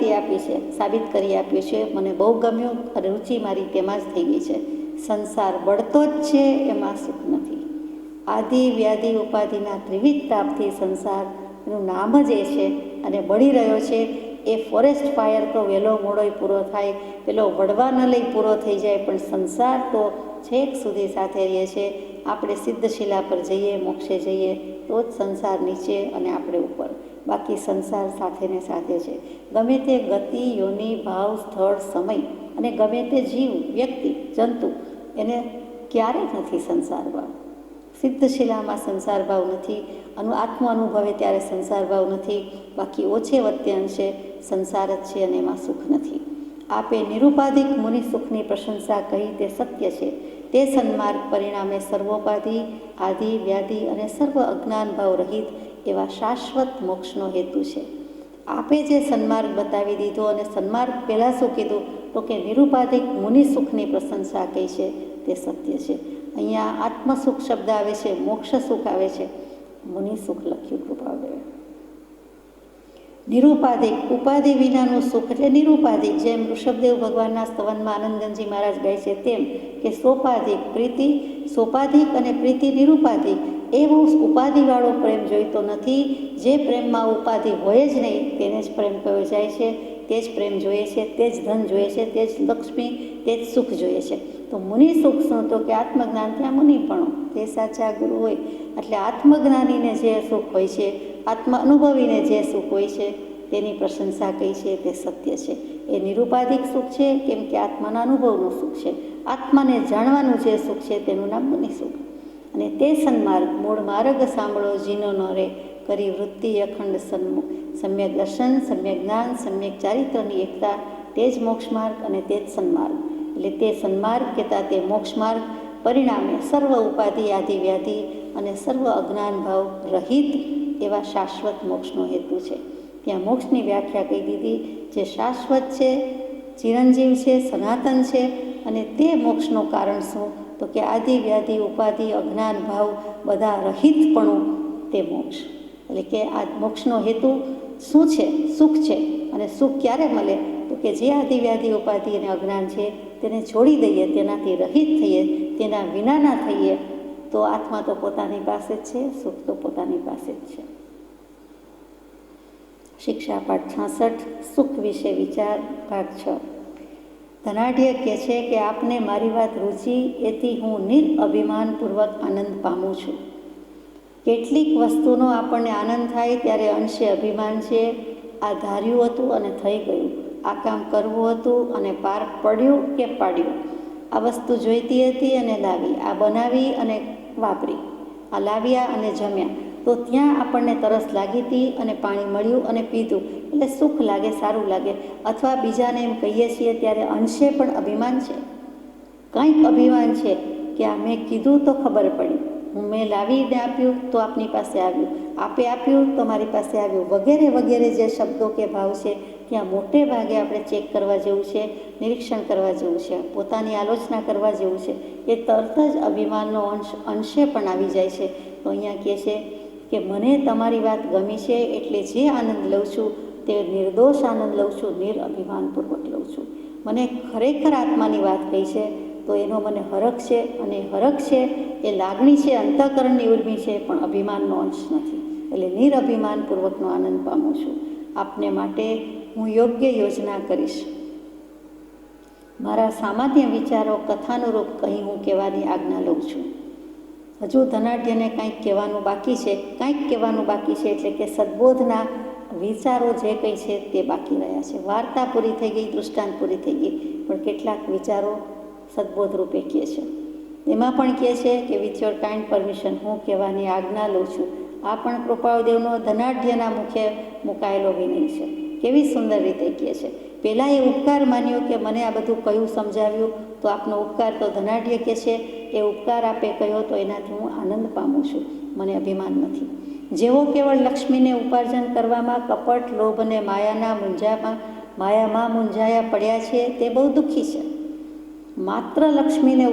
કરી આપ્યું છે. મને બહુ ગમ્યું અને રુચિ મારી તેમાં જ થઈ ગઈ છે. સંસાર બળતો જ છે, એમાં સુખ નથી. આદિ વ્યાધિ ઉપાધિના ત્રિવિધ તાપથી સંસારનું નામ જ એ છે અને બળી રહ્યો છે. એ ફોરેસ્ટ ફાયર તો વહેલો મોડોય પૂરો થાય, પેલો વડવા ન લઈ પૂરો થઈ જાય, પણ સંસાર તો છેક સુધી સાથે રહે છે. આપણે સિદ્ધશિલા પર જઈએ, મોક્ષે જઈએ તો જ સંસાર નીચે અને આપણે ઉપર, બાકી સંસાર સાથે ને સાથે છે. ગમે તે ગતિ, યોનિ, ભાવ, સ્થળ, સમય અને ગમે તે જીવ, વ્યક્તિ, જંતુ, એને ક્યારે નથી સંસાર ભાવ. સિદ્ધશિલામાં સંસાર ભાવ નથી. આત્મ અનુભવે ત્યારે સંસાર ભાવ નથી. બાકી ઓછે વત્તે અંશે સંસાર જ છે અને એમાં સુખ નથી. આપે નિરુપાધિક મુનિ સુખની પ્રશંસા કહી તે સત્ય છે. તે સન્માર્ગ પરિણામે સર્વોપાધિ, આદિ વ્યાધિ અને સર્વ અજ્ઞાન ભાવ રહિત એવા શાશ્વત મોક્ષનો હેતુ છે. આપે જે સન્માર્ગ બતાવી દીધો, અને સન્માર્ગ પહેલાં શું કીધું તો કે નિરુપાધિક મુનિ સુખની પ્રશંસા કહી છે, તે સત્ય છે. અહીંયા આત્મસુખ શબ્દ આવે છે, મોક્ષ સુખ આવે છે, મુનિ સુખ લખ્યું કૃપાદેવે. નિરુપાધિક, ઉપાધિ વિનાનું સુખ એટલે નિરુપાધિક. જેમ ઋષભદેવ ભગવાનના સ્તવનમાં આનંદગંજી મહારાજ ગાય છે તેમ કે સોપાધિક પ્રીતિ, સોપાધિક અને પ્રીતિ નિરુપાધિક. એવો ઉપાધિવાળો પ્રેમ જોઈતો નથી. જે પ્રેમમાં ઉપાધિ હોય જ નહીં તેને જ પ્રેમ કહ્યો જાય છે. તે જ પ્રેમ જોઈએ છે, તે જ ધન જોઈએ છે, તે જ લક્ષ્મી, તે જ સુખ જોઈએ છે. તો મુનિ સુખ શું? તો કે આત્મજ્ઞાન, ત્યાં મુનિપણું, તે સાચા ગુરુ હોય. એટલે આત્મજ્ઞાનીને જે સુખ હોય છે, આત્મ અનુભવીને જે સુખ હોય છે, તેની પ્રશંસા કહી છે, તે સત્ય છે. એ નિરુપાધિક સુખ છે, કેમ કે આત્માના અનુભવનું સુખ છે. આત્માને જાણવાનું જે સુખ છે તેનું નામ મુનિ સુખ. અને તે સન્માર્ગ, મૂળ માર્ગ સાંભળો જીનો ન રે, કરી વૃત્તિ અખંડ સન્મુખ. સમ્યક દર્શન, સમ્યક જ્ઞાન, સમ્યક ચારિત્રની એકતા, તે જ મોક્ષ માર્ગ અને તે જ સન્માર્ગ. એટલે તે સન્માર્ગ કહેતા તે મોક્ષ માર્ગ પરિણામે સર્વ ઉપાધિ, આદિ વ્યાધિ અને સર્વ અજ્ઞાન ભાવ રહિત એવા શાશ્વત મોક્ષનો હેતુ છે. ત્યાં મોક્ષની વ્યાખ્યા કહી દીધી, જે શાશ્વત છે, ચિરંજીવ છે, સનાતન છે. અને તે મોક્ષનું કારણ શું? તો કે આદિ વ્યાધિ ઉપાધિ અજ્ઞાન ભાવ બધા રહિતપણું, તે મોક્ષ. એટલે કે આ મોક્ષનો હેતુ શું છે? સુખ છે. અને સુખ ક્યારે મળે? તો કે જે આદિ વ્યાધિ ઉપાધિ અને અજ્ઞાન છે તેને છોડી દઈએ, તેનાથી રહિત થઈએ, તેના વિનાના થઈએ, તો આત્મા તો પોતાની પાસે જ છે, સુખ તો પોતાની પાસે જ છે. શિક્ષા પાઠ 66, સુખ વિશે વિચાર, ભાગ 6. ધનાઢ્ય કહે છે કે આપને મારી વાત રૂચી, એથી હું નિરઅભિમાનપૂર્વક આનંદ પામું છું. કેટલીક વસ્તુનો આપણને આનંદ થાય ત્યારે અંશે અભિમાન છે. આ ધાર્યું હતું અને થઈ ગયું, આ કામ કરવું હતું અને પાર પડ્યું કે પાડ્યું, આ વસ્તુ જોઈતી હતી અને લાવી, આ બનાવી અને વાપરી, આ લાવ્યા અને જમ્યા. તો ત્યાં આપણને તરસ લાગી હતી અને પાણી મળ્યું અને પીધું એટલે સુખ લાગે, સારું લાગે. અથવા બીજાને એમ કહીએ છીએ ત્યારે અંશે પણ અભિમાન છે, કંઈક અભિમાન છે કે આ મેં કીધું તો ખબર પડી, મેં લાવીને આપ્યું તો આપની પાસે આવ્યું, આપે આપ્યું તો મારી પાસે આવ્યું, વગેરે વગેરે જે શબ્દો કે ભાવ છે ત્યાં મોટે ભાગે આપણે ચેક કરવા જેવું છે, નિરીક્ષણ કરવા જેવું છે, પોતાની આલોચના કરવા જેવું છે. એ તરત જ અભિમાનનો અંશે પણ આવી જાય છે. તો અહીંયા કહે છે કે મને તમારી વાત ગમી છે એટલે જે આનંદ લઉં છું તે નિર્દોષ આનંદ લઉં છું, નિરઅભિમાનપૂર્વક લઉં છું. મને ખરેખર આત્માની વાત કહી છે તો એનો મને હરખ છે, અને હરખ છે એ લાગણી છે, અંતઃકરણની ઉર્મી છે, પણ અભિમાનનો અંશ નથી. એટલે નિરઅભિમાનપૂર્વકનો આનંદ પામું છું. આપને માટે હું યોગ્ય યોજના કરીશ. મારા સામાન્ય વિચારો કથાનુરૂપ કહી હું કહેવાની આજ્ઞા લઉં છું. હજુ ધનાઢ્યને કંઈક કહેવાનું બાકી છે, કંઈક કહેવાનું બાકી છે, એટલે કે સદબોધના વિચારો જે કંઈ છે તે બાકી રહ્યા છે. વાર્તા પૂરી થઈ ગઈ, દૃષ્ટાંત પૂરી થઈ ગઈ, પણ કેટલાક વિચારો સદબોધ રૂપે કહે છે. એમાં પણ કહે છે કે વિથ યોર કાઇન્ડ પરમિશન હું કહેવાની આજ્ઞા લઉં છું. આ પણ કૃપાળુદેવનો ધનાઢ્યના મુખે મુકાયેલો વિનય છે. કેવી સુંદર રીતે કહે છે. પહેલાં એ ઉપકાર માન્યો કે મને આ બધું કયું સમજાવ્યું તો આપનો ઉપકાર, તો ધનાઢ્ય કહે છે એ ઉપકાર આપે કહ્યો તો એનાથી હું આનંદ પામું છું, મને અભિમાન નથી. જેઓ કેવળ લક્ષ્મીને ઉપાર્જન કરવામાં કપટ, લોભ અને માયામાં મૂંઝાયા પડ્યા છે તે બહુ દુઃખી છે. માત્ર લક્ષ્મીને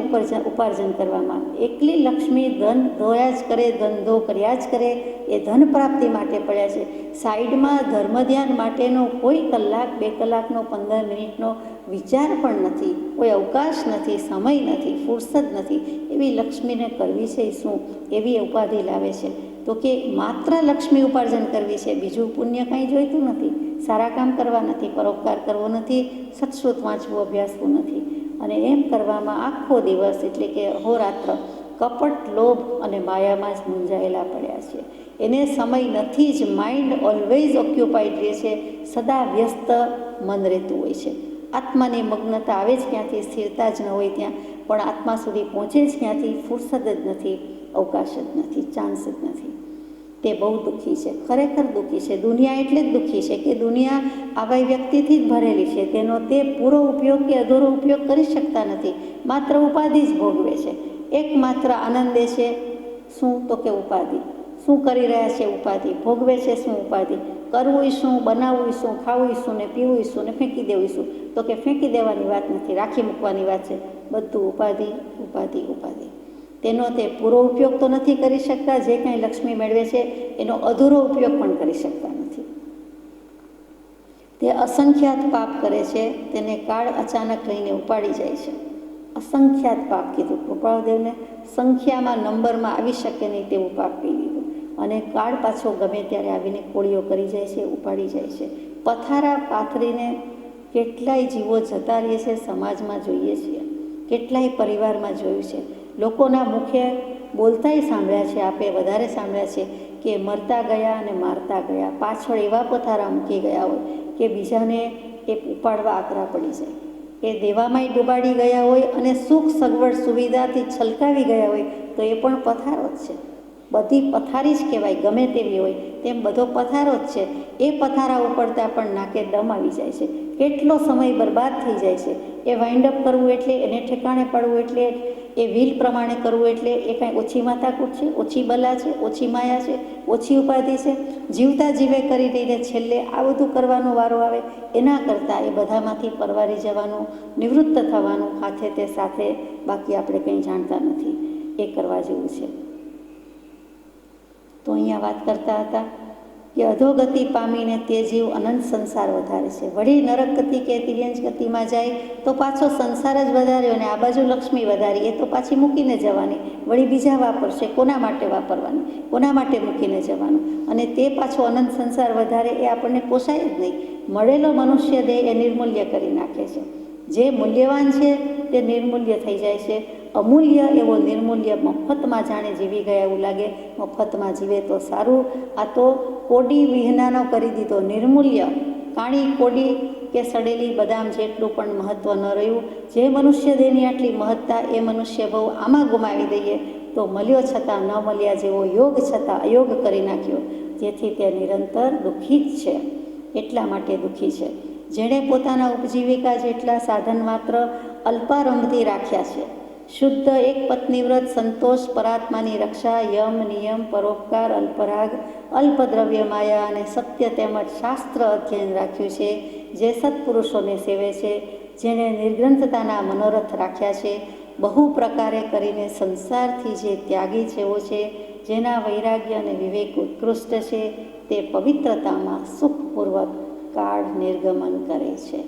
ઉપાર્જન કરવામાં, એકલી લક્ષ્મી ધન ધોયા જ કરે, ધંધો કર્યા જ કરે, એ ધન પ્રાપ્તિ માટે પડ્યા છે. સાઈડમાં ધર્મ ધ્યાન માટેનો કોઈ કલાક, 2 કલાકનો, 15 મિનિટનો વિચાર પણ નથી, કોઈ અવકાશ નથી, સમય નથી, ફુરસદ નથી. એવી લક્ષ્મીને કરવી છે શું, એવી ઉપાધિ લાવે છે. તો કે માત્ર લક્ષ્મી ઉપાર્જન કરવી છે, બીજું પુણ્ય કાંઈ જોઈતું નથી, સારા કામ કરવા નથી, પરોપકાર કરવો નથી, સત્સુત વાંચવું, અભ્યાસવું નથી. અને એમ કરવામાં આખો દિવસ એટલે કે અહોરાત્ર કપટ, લોભ અને માયામાં જ મૂંઝાયેલા પડ્યા છે. એને સમય નથી જ, માઇન્ડ ઓલવેઝ ઓક્યુપાઈડ રહે છે, સદા વ્યસ્ત મન રહેતું હોય છે. આત્માની મગ્નતા આવે જ ક્યાંથી, સ્થિરતા જ ન હોય ત્યાં, પણ આત્મા સુધી પહોંચે જ ક્યાંથી, ફુરસદ જ નથી, અવકાશ જ નથી, ચાન્સ જ નથી. તે બહુ દુઃખી છે, ખરેખર દુઃખી છે. દુનિયા એટલે જ દુઃખી છે કે દુનિયા આવા વ્યક્તિથી જ ભરેલી છે. તેનો તે પૂરો ઉપયોગ કે અધૂરો ઉપયોગ કરી શકતા નથી, માત્ર ઉપાધિ જ ભોગવે છે. એકમાત્ર આનંદ એ છે શું, તો કે ઉપાધિ. શું કરી રહ્યા છે? ઉપાધિ ભોગવે છે. શું ઉપાધિ? કરવું શું, બનાવવું શું, ખાવું શું ને પીવું શું ને ફેંકી દેવું શું, તો કે ફેંકી દેવાની વાત નથી, રાખી મૂકવાની વાત છે. બધું ઉપાધિ, ઉપાધિ, ઉપાધિ. તેનો તે પૂરો ઉપયોગ તો નથી કરી શકતા. જે કંઈ લક્ષ્મી મેળવે છે એનો અધૂરો ઉપયોગ પણ કરી શકતા નથી. તે અસંખ્યાત પાપ કરે છે, તેને કાળ અચાનક લઈને ઉપાડી જાય છે. અસંખ્યાત પાપ કીધું કૃપાળુદેવને, સંખ્યામાં, નંબરમાં આવી શકે નહીં તેવું પાપ કહી દીધું. અને કાળ પાછો ગમે ત્યારે આવીને કોળીઓ કરી જાય છે, ઉપાડી જાય છે. પથારા પાથરીને કેટલાય જીવો જતા રહે છે, સમાજમાં જોઈએ છીએ, કેટલાય પરિવારમાં જોયું છે. લોકોના મુખે બોલતાય સાંભળ્યા છે, આપે વધારે સાંભળ્યા છે કે મરતા ગયા અને મારતા ગયા, પાછળ એવા પથારા મૂકી ગયા હોય કે બીજાને એ ઉપાડવા આકરા પડી જાય, એ દેવામાંય ડૂબાડી ગયા હોય અને સુખ સગવડ સુવિધાથી છલકાવી ગયા હોય તો એ પણ પથારો જ છે. બધી પથારી જ કહેવાય, ગમે તેવી હોય તેમ બધો પથારો જ છે. એ પથારા ઉપડતા પણ નાકે દમ આવી જાય છે, કેટલો સમય બરબાદ થઈ જાય છે. એ વાઇન્ડ અપ કરવું એટલે, એને ઠેકાણે પાડવું એટલે, એ વ્હીલ પ્રમાણે કરવું એટલે એ કાંઈ ઓછી માથાકૂટ છે, ઓછી બલા છે, ઓછી માયા છે, ઓછી ઉપાધિ છે? જીવતા જીવે કરી દઈને છેલ્લે આ બધું કરવાનો વારો આવે. એના કરતાં એ બધામાંથી પરવારી જવાનું, નિવૃત્ત થવાનું, હાથે તે સાથે, બાકી આપણે કંઈ જાણતા નથી, એ કરવા જેવું છે. તો અહીંયા વાત કરતા હતા કે અધોગતિ પામીને તે જીવ અનંત સંસાર વધારે છે. વળી નરક ગતિ કે તિર્યંજ ગતિમાં જાય તો પાછો સંસાર જ વધાર્યો અને આ બાજુ લક્ષ્મી વધારી, એ તો પાછી મૂકીને જવાની, વળી બીજા વાપરશે. કોના માટે વાપરવાની, કોના માટે મૂકીને જવાનું? અને તે પાછો અનંત સંસાર વધારે, એ આપણને પોસાય જ નહીં. મળેલો મનુષ્ય દેહ એ નિર્મૂલ્ય કરી નાખે છે. જે મૂલ્યવાન છે તે નિર્મૂલ્ય થઈ જાય છે, અમૂલ્ય એવો નિર્મૂલ્ય મફતમાં જાણે જીવી ગયા એવું લાગે. મફતમાં જીવે તો સારું. આ તો કોડી વિહનાનો કરી દીધો, નિર્મૂલ્ય, કાણી કોડી કે સડેલી બદામ જેટલું પણ મહત્ત્વ ન રહ્યું. જે મનુષ્ય દેહની આટલી મહત્તા એ મનુષ્ય બહુ આમાં ગુમાવી દઈએ તો મળ્યો છતાં ન મળ્યા જેવો, યોગ છતાં અયોગ કરી નાખ્યો, જેથી તે નિરંતર દુઃખી જ છે. એટલા માટે દુઃખી છે જેણે પોતાના ઉપજીવિકા જેટલા સાધન માત્ર અલ્પારંભથી રાખ્યા છે. શુદ્ધ એક પત્નીવ્રત, સંતોષ, પરાત્માની રક્ષા, યમ નિયમ, પરોપકાર, અલ્પરાગ, અલ્પદ્રવ્ય માયા અને સત્ય તેમજ શાસ્ત્ર અધ્યયન રાખ્યું છે. જે સત્પુરુષોને સેવે છે, જેણે નિર્ગ્રંથતાના મનોરથ રાખ્યા છે, બહુ પ્રકારે કરીને સંસારથી જે ત્યાગી જેવો છે, જેના વૈરાગ્ય અને વિવેક ઉત્કૃષ્ટ છે, તે પવિત્રતામાં સુખપૂર્વક કાળ નિર્ગમન કરે છે.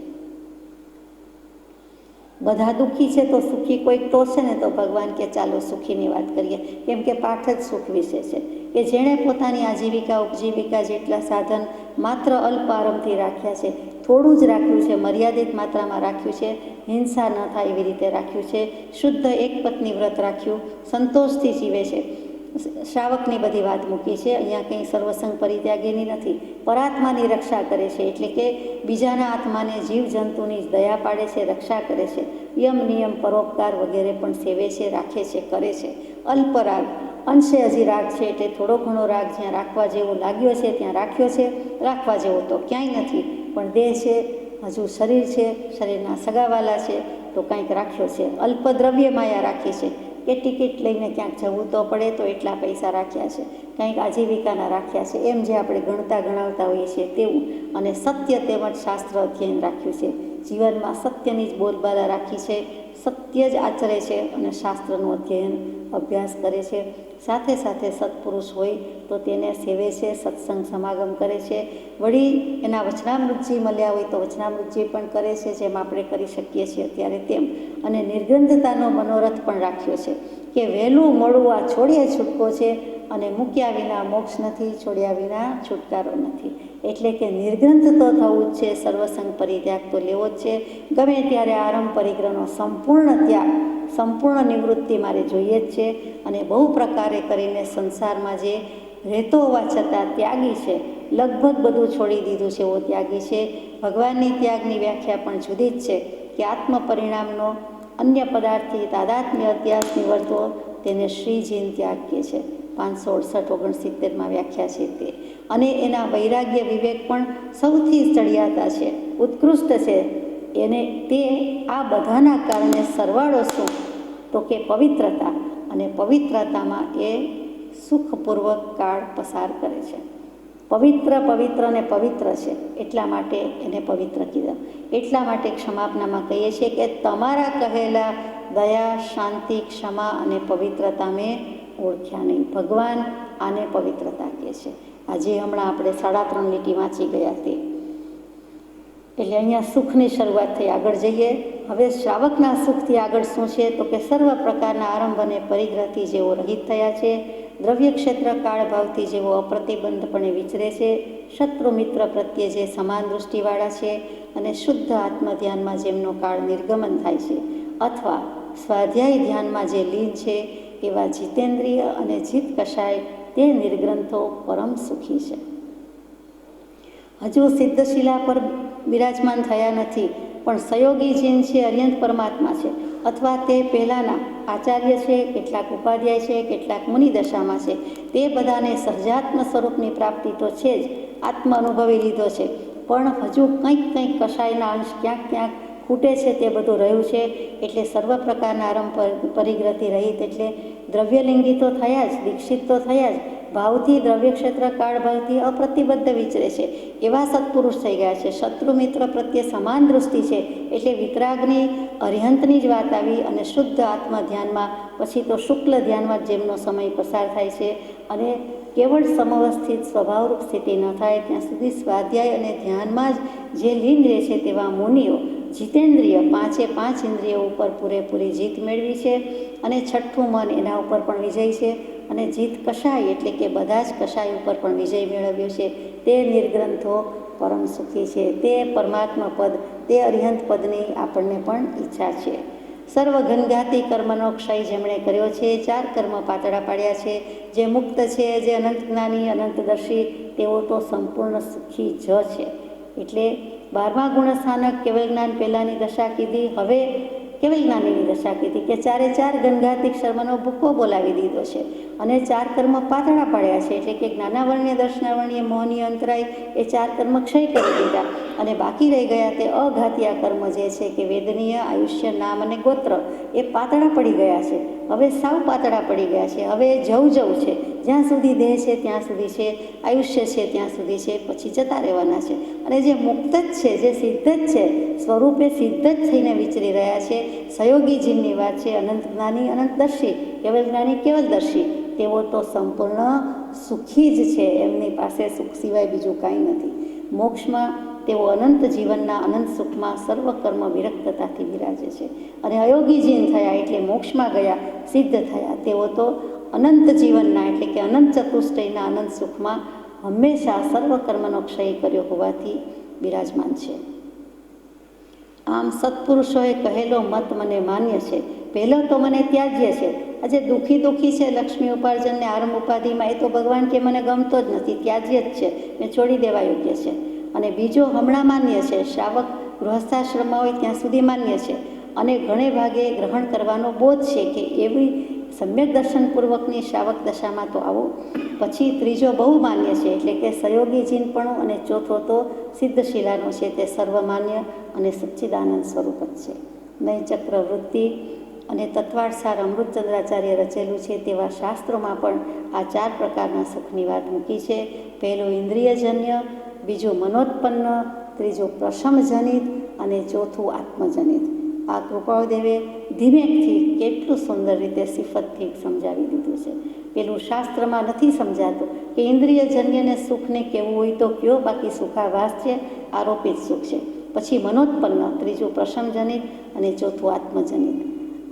બધા દુઃખી છે તો સુખી કોઈક તો છે ને, તો ભગવાન કે ચાલો સુખીની વાત કરીએ, કેમ કે પાઠ જ સુખ વિશે છે. કે જેણે પોતાની આજીવિકા ઉપજીવિકા જેટલા સાધન માત્ર અલ્પ આરંભથી રાખ્યા છે, થોડું જ રાખ્યું છે, મર્યાદિત માત્રામાં રાખ્યું છે, હિંસા ન થાય એવી રીતે રાખ્યું છે, શુદ્ધ એક પત્ની વ્રત રાખ્યું, સંતોષથી જીવે છે. શ્રાવકની બધી વાત મૂકી છે, અહીંયા કંઈ સર્વસંગ પરિત્યાગીની નથી. પરાત્માની રક્ષા કરે છે, એટલે કે બીજાના આત્માને જીવજંતુની દયા પાડે છે, રક્ષા કરે છે. યમ નિયમ પરોપકાર વગેરે પણ સેવે છે, રાખે છે, કરે છે. અલ્પરાગ, અંશે હજી રાગ છે, એટલે થોડો ઘણો રાગ જ્યાં રાખવા જેવો લાગ્યો છે ત્યાં રાખ્યો છે. રાખવા જેવો તો ક્યાંય નથી, પણ દેહ છે, હજુ શરીર છે, શરીરના સગાવાલા છે, તો કંઈક રાખ્યો છે. અલ્પદ્રવ્ય માયા રાખી છે, કે ટિકિટ લઈને ક્યાંક જવું તો પડે તો એટલા પૈસા રાખ્યા છે, કંઈક આજીવિકાના રાખ્યા છે, એમ જે આપણે ગણાવતા હોઈએ છીએ તેવું. અને સત્ય તેમજ શાસ્ત્ર અધ્યયન રાખ્યું છે, જીવનમાં સત્યની જ બોલબાલા રાખી છે, સત્ય જ આચરે છે અને શાસ્ત્રનું અધ્યયન અભ્યાસ કરે છે. સાથે સાથે સત્પુરુષ હોય તો તેને સેવે છે, સત્સંગ સમાગમ કરે છે. વળી એના વચનામૃતજી મળ્યા હોય તો વચનામૃતજી પણ કરે છે, જેમ આપણે કરી શકીએ છીએ અત્યારે તેમ. અને નિર્ગ્રંથતાનો મનોરથ પણ રાખ્યો છે કે વહેલું મોડું આ છોડ્યા છૂટકો છે, અને મૂક્યા વિના મોક્ષ નથી, છોડ્યા વિના છુટકારો નથી. એટલે કે નિર્ગ્રંથ તો થવું જ છે, સર્વસંગ પરિત્યાગ તો લેવો જ છે. ગમે ત્યારે આરંભ પરિગ્રહનો સંપૂર્ણ ત્યાગ, સંપૂર્ણ નિવૃત્તિ મારે જોઈએ જ છે. અને બહુ પ્રકારે કરીને સંસારમાં જે રહેતો હોવા છતાં ત્યાગી છે, લગભગ બધું છોડી દીધું છે એવો ત્યાગી છે. ભગવાનની ત્યાગની વ્યાખ્યા પણ જુદી જ છે કે આત્મ પરિણામનો અન્ય પદાર્થથી તાદાત્મ્ય અધ્યાસ નિવડતો તેને શ્રીજીન ત્યાગ કહે છે. 568-69 વ્યાખ્યા છે તે. અને એના વૈરાગ્ય વિવેક પણ સૌથી ચડિયાતા છે, ઉત્કૃષ્ટ છે. એને તે આ બધાના કારણે સરવાળો શું તો કે પવિત્રતા, અને પવિત્રતામાં એ સુખપૂર્વક કાળ પસાર કરે છે. પવિત્ર અને પવિત્ર છે, એટલા માટે એને પવિત્ર કીધા. એટલા માટે ક્ષમાપનામાં કહીએ છીએ કે તમારા કહેલા દયા, શાંતિ, ક્ષમા અને પવિત્રતા મેં ઓળખ્યા નહીં. ભગવાન આને પવિત્રતા કહે છે. આજે હમણાં આપણે 3.5 લીટી વાંચી ગયા તે. એટલે અહીંયા સુખની શરૂઆત થઈ. આગળ જઈએ. હવે શ્રાવકના સુખથી આગળ શું છે તો કે સર્વ પ્રકારના આરંભ અને પરિગ્રહથી જેઓ રહિત થયા છે, દ્રવ્ય ક્ષેત્ર કાળભાવથી જેઓ અપ્રતિબંધપણે વિચરે છે, શત્રુ મિત્ર પ્રત્યે જે સમાન દૃષ્ટિવાળા છે, અને શુદ્ધ આત્મધ્યાનમાં જેમનો કાળ નિર્ગમન થાય છે, અથવા સ્વાધ્યાય ધ્યાનમાં જે લીન છે, એવા જીતેન્દ્રિય અને જીત કશાય તે નિર્ગ્રંથો પરમ સુખી છે. હજુ સિદ્ધશિલા પર બિરાજમાન થયા નથી, પણ સયોગી જીન છે, અર્યંત પરમાત્મા છે, અથવા તે પહેલાંના આચાર્ય છે, કેટલાક ઉપાધ્યાય છે, કેટલાક મુનિ દશામાં છે. તે બધાને સહજાત્મ સ્વરૂપની પ્રાપ્તિ તો છે જ, આત્મ અનુભવી લીધો છે, પણ હજુ કંઈક કશાયના અંશ ક્યાંક ખૂટે છે, તે બધું રહ્યું છે. એટલે સર્વ પ્રકારના આરંભ પરિગ્રહથી રહિત, એટલે દ્રવ્યલિંગી તો થયા જ, દીક્ષિત તો થયા જ, ભાવથી દ્રવ્ય ક્ષેત્ર કાળ ભાવથી અપ્રતિબદ્ધ વિચરે છે, એવા સત્પુરુષ થઈ ગયા છે. શત્રુ મિત્ર પ્રત્યે સમાન દૃષ્ટિ છે, એટલે વિતરાગની અરિહંતની જ વાત આવી. અને શુદ્ધ આત્મ ધ્યાનમાં પછી તો શુક્લ ધ્યાનમાં જ જેમનો સમય પસાર થાય છે, અને કેવળ સમવસ્થિત સ્વભાવરૂપ સ્થિતિ ન થાય ત્યાં સુધી સ્વાધ્યાય અને ધ્યાનમાં જ જે લીન રહે છે, તેવા મુનિઓ જીતેન્દ્રિય 5 ઇન્દ્રિયો ઉપર પૂરેપૂરી જીત મેળવી છે, અને છઠ્ઠું મન એના ઉપર પણ વિજય છે, અને જીત કશાય એટલે કે બધા જ કશાય ઉપર પણ વિજય મેળવ્યો છે. તે નિર્ગ્રંથો પરમ સુખી છે. તે પરમાત્મા પદ, તે અરિહંત પદની આપણને પણ ઈચ્છા છે. સર્વ ઘનઘાતી કર્મનો ક્ષય જેમણે કર્યો છે, 4 કર્મ પાતળા પાડ્યા છે, જે મુક્ત છે, જે અનંત જ્ઞાની અનંતદર્શી, તેઓ તો સંપૂર્ણ સુખી જ છે. એટલે 12મા ગુણસ્થાનક કેવલ જ્ઞાન પહેલાંની દશા કીધી, હવે કેવલ જ્ઞાનીની દશા કીધી કે 4 ગંગાતી કર્મનો ભૂકો બોલાવી દીધો છે અને 4 કર્મ પાતળા પાડ્યા છે. એટલે કે જ્ઞાનાવરણ્ય દર્શનાવરણ્ય મોહનીય અંતરાય એ 4 કર્મ ક્ષય કરી દીધા અને બાકી રહી ગયા તે અઘાતિયા કર્મ જે છે કે વેદનીય, આયુષ્ય, નામ અને ગોત્ર એ પાતળા પડી ગયા છે. હવે સાવ પાતળા પડી ગયા છે. હવે જવું છે, જ્યાં સુધી દેહ છે ત્યાં સુધી છે, આયુષ્ય છે ત્યાં સુધી છે, પછી જતા રહેવાના છે. અને જે મુક્ત જ છે, જે સિદ્ધ જ છે, સ્વરૂપે સિદ્ધ જ થઈને વિચરી રહ્યા છે, સહયોગી જીવની વાત છે, અનંત જ્ઞાની અનંતદર્શી, કેવલ જ્ઞાની કેવલદર્શી, તેઓ તો સંપૂર્ણ સુખી જ છે. એમની પાસે સુખ સિવાય બીજું કાંઈ નથી. મોક્ષમાં તેઓ અનંત જીવનના અનંત સુખમાં સર્વ કર્મ વિરક્તતાથી બિરાજે છે. અને અયોગી જીન થયા એટલે મોક્ષમાં ગયા, સિદ્ધ થયા, તેઓ તો અનંત જીવનના એટલે કે અનંત ચતુષ્ટયના અનંત સુખમાં હંમેશા સર્વ કર્મનો ક્ષય કર્યો હોવાથી બિરાજમાન છે. આમ સત્પુરુષોએ કહેલો મત મને માન્ય છે. પહેલો તો મને ત્યાજ્ય છે. આજે દુઃખી છે લક્ષ્મી ઉપાર્જનને આરંભ ઉપાધિમાં, એ તો ભગવાન કે મને ગમતો જ નથી, ત્યાજ્ય જ છે, મેં છોડી દેવા યોગ્ય છે. અને બીજો હમણાં માન્ય છે, શ્રાવક ગૃહસ્થાશ્રમમાં હોય ત્યાં સુધી માન્ય છે અને ઘણે ભાગે ગ્રહણ કરવાનો બોધ છે કે એવી સમ્યક દર્શનપૂર્વકની શ્રાવક દશામાં તો આવો. પછી ત્રીજો બહુ માન્ય છે એટલે કે સહયોગી જીનપણું, અને ચોથો તો સિદ્ધશિલાનો છે, તે સર્વમાન્ય અને સચ્ચિદાનંદ સ્વરૂપ જ છે. નય ચક્રવૃત્તિ અને તત્વારસાર અમૃતચંદ્રાચાર્ય રચેલું છે તેવા શાસ્ત્રોમાં પણ આ 4 પ્રકારના સુખની વાત મૂકી છે. પહેલું ઇન્દ્રિયજન્ય, બીજું મનોત્પન્ન, ત્રીજું પ્રશમજનિત અને ચોથું આત્મજનિત. આ કૃપાળદેવે ધીમેકથી કેટલું સુંદર રીતે સિફતથી સમજાવી દીધું છે. પેલું શાસ્ત્રમાં નથી સમજાતું કે ઇન્દ્રિયજન્યને સુખને કેવું હોય તો કયો, બાકી સુખાભાસ છે, આરોપિત સુખ છે. પછી મનોત્પન્ન, ત્રીજું પ્રશમજનિત અને ચોથું આત્મજનિત.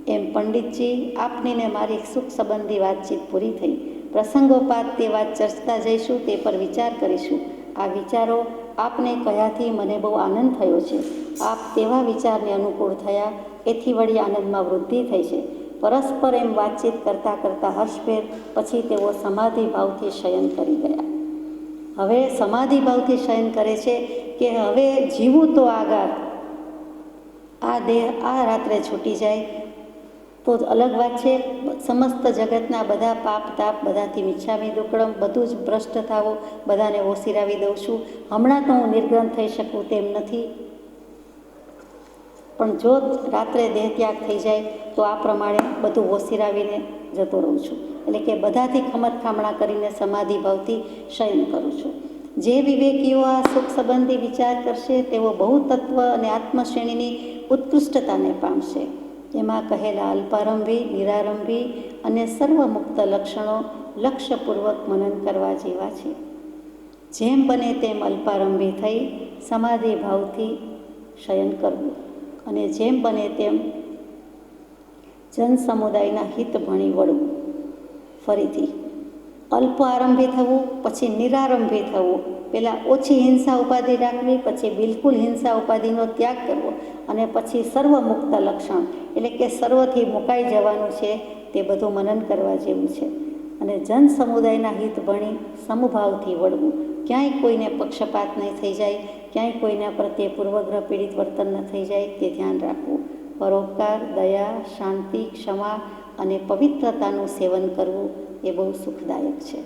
એમ પંડિતજી, આપની ને મારી સુખ સંબંધી વાતચીત પૂરી થઈ. પ્રસંગોપાત તે વાત ચર્ચતા જઈશું, તે પર વિચાર કરીશું. આ વિચારો આપને કયાથી મને બહુ આનંદ થયો છે. આપ તેવા વિચારને અનુકૂળ થયા, એથી વળી આનંદમાં વૃદ્ધિ થઈ છે. પરસ્પર એમ વાતચીત કરતાં કરતાં હર્ષભેર પછી તેઓ સમાધિ ભાવથી શયન કરી ગયા. હવે સમાધિ ભાવથી શયન કરે છે કે હવે જીવું તો આગાર, આ દેહ આ રાત્રે છૂટી જાય તો અલગ વાત છે. સમસ્ત જગતના બધા પાપ તાપ બધાથી મિચ્છામી દુક્કડમ, બધું જ ભ્રષ્ટ થાવો, બધાને ઓસિરાવી દઉં છું. હમણાં તો હું નિર્ગ્રંથ થઈ શકું તેમ નથી, પણ જો રાત્રે દેહ ત્યાગ થઈ જાય તો આ પ્રમાણે બધું ઓસિરાવીને જતો રહું છું. એટલે કે બધાથી ખમતખામણા કરીને સમાધિ ભાવથી શયન કરું છું. જે વિવેકીઓ આ સુખ સંબંધી વિચાર કરશે તેઓ બહુતત્વ અને આત્મશ્રેણીની ઉત્કૃષ્ટતાને પામશે. એમાં કહેલા અલ્પારંભી, નિરારંભી અને સર્વમુક્ત લક્ષણો લક્ષ્યપૂર્વક મનન કરવા જેવા છે. જેમ બને તેમ અલ્પારંભી થઈ સમાધિ ભાવથી શયન કરવું અને જેમ બને તેમ જન સમુદાયના હિત ભણી વળવું. ફરીથી અલ્પ આરંભી થવું, પછી નિરારંભી થવું, પહેલાં ઓછી હિંસા ઉપાધિ રાખવી, પછી બિલકુલ હિંસા ઉપાધિનો ત્યાગ કરવો અને પછી સર્વમુક્ત લક્ષણ એટલે કે સર્વથી મુકાઈ જવાનું છે. તે બધું મનન કરવા જેવું છે. અને જન સમુદાયના હિત ભણી સમભાવથી વળવું, ક્યાંય કોઈને પક્ષપાત નહીં થઈ જાય, ક્યાંય કોઈના પ્રત્યે પૂર્વગ્રહ પીડિત વર્તન ન થઈ જાય તે ધ્યાન રાખવું. પરોપકાર, દયા, શાંતિ, ક્ષમા અને પવિત્રતાનું સેવન કરવું એ બહુ સુખદાયક છે.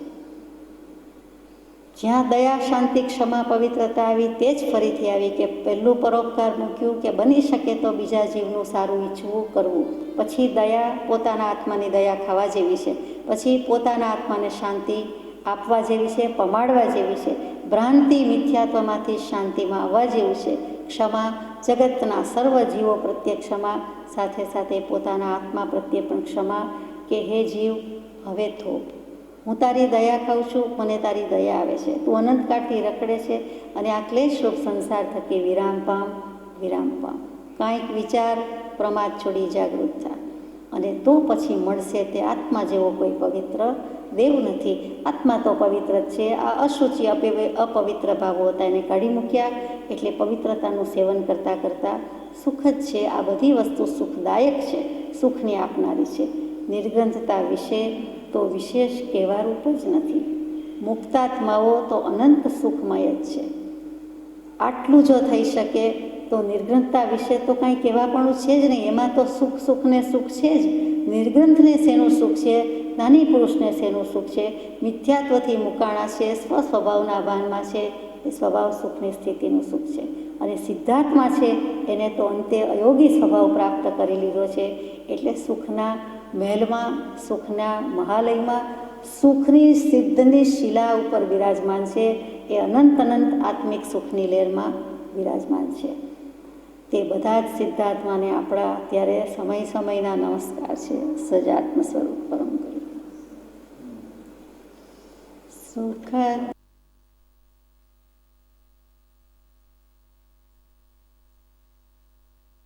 જ્યાં દયા, શાંતિ, ક્ષમા, પવિત્રતા આવી તે જ ફરીથી આવી કે પહેલું પરોપકાર મૂક્યું કે બની શકે તો બીજા જીવનું સારું ઈચ્છવું કરવું. પછી દયા, પોતાના આત્માની દયા ખાવા જેવી છે. પછી પોતાના આત્માને શાંતિ આપવા જેવી છે, પમાડવા જેવી છે. ભ્રાંતિ મિથ્યાત્વમાંથી શાંતિમાં આવવા જેવું છે. ક્ષમા, જગતના સર્વ જીવો પ્રત્યે ક્ષમા, સાથે સાથે પોતાના આત્મા પ્રત્યે પણ ક્ષમા કે હે જીવ હવે થોપ, હું તારી દયા ખાઉં છું, મને તારી દયા આવે છે, તું અનંતકાળથી રખડે છે અને આ ક્લેશરૂપ સંસાર થકી વિરામ પામ, વિરામ પામ. કાંઈક વિચાર, પ્રમાદ છોડી જાગૃત થા. અને તો પછી મળશે તે આત્મા જેવો કોઈ પવિત્ર દેવ નથી. આત્મા તો પવિત્ર જ છે. આ અશુચિ અપવિત્ર ભાવો હતા એને કાઢી મૂક્યા એટલે પવિત્રતાનું સેવન કરતાં કરતાં સુખ જ છે. આ બધી વસ્તુ સુખદાયક છે, સુખને આપનારી છે. નિર્ગ્રંથતા વિશે તો વિશેષ કહેવારૂપ જ નથી. મુક્તાત્માઓ તો અનંત સુખમય જ છે. આટલું જો થઈ શકે તો નિર્ગ્રંથતા વિશે તો કાંઈ કહેવાપણું છે જ નહીં. એમાં તો સુખને સુખ છે જ. નિર્ગ્રંથને શેનું સુખ છે, જ્ઞાની પુરુષને શેનું સુખ છે. મિથ્યાત્વથી મુકાણા છે, સ્વસ્વભાવના ભાનમાં છે, એ સ્વભાવ સુખની સ્થિતિનું સુખ છે. અને સિદ્ધાર્થમાં છે એને તો અંતે અયોગી સ્વભાવ પ્રાપ્ત કરી લીધો છે. એટલે સુખના મહેલમાં, સુખના મહાલયમાં, સુખની સિદ્ધની શિલા ઉપર બિરાજમાન છે. એ અનંત આત્મિક સુખની લહેરમાં બિરાજમાન છે. તે બધા જ સિદ્ધાત્માને આપણા અત્યારે સમયના નમસ્કાર છે. સજાત્મ સ્વરૂપ પરમ કરી સુખ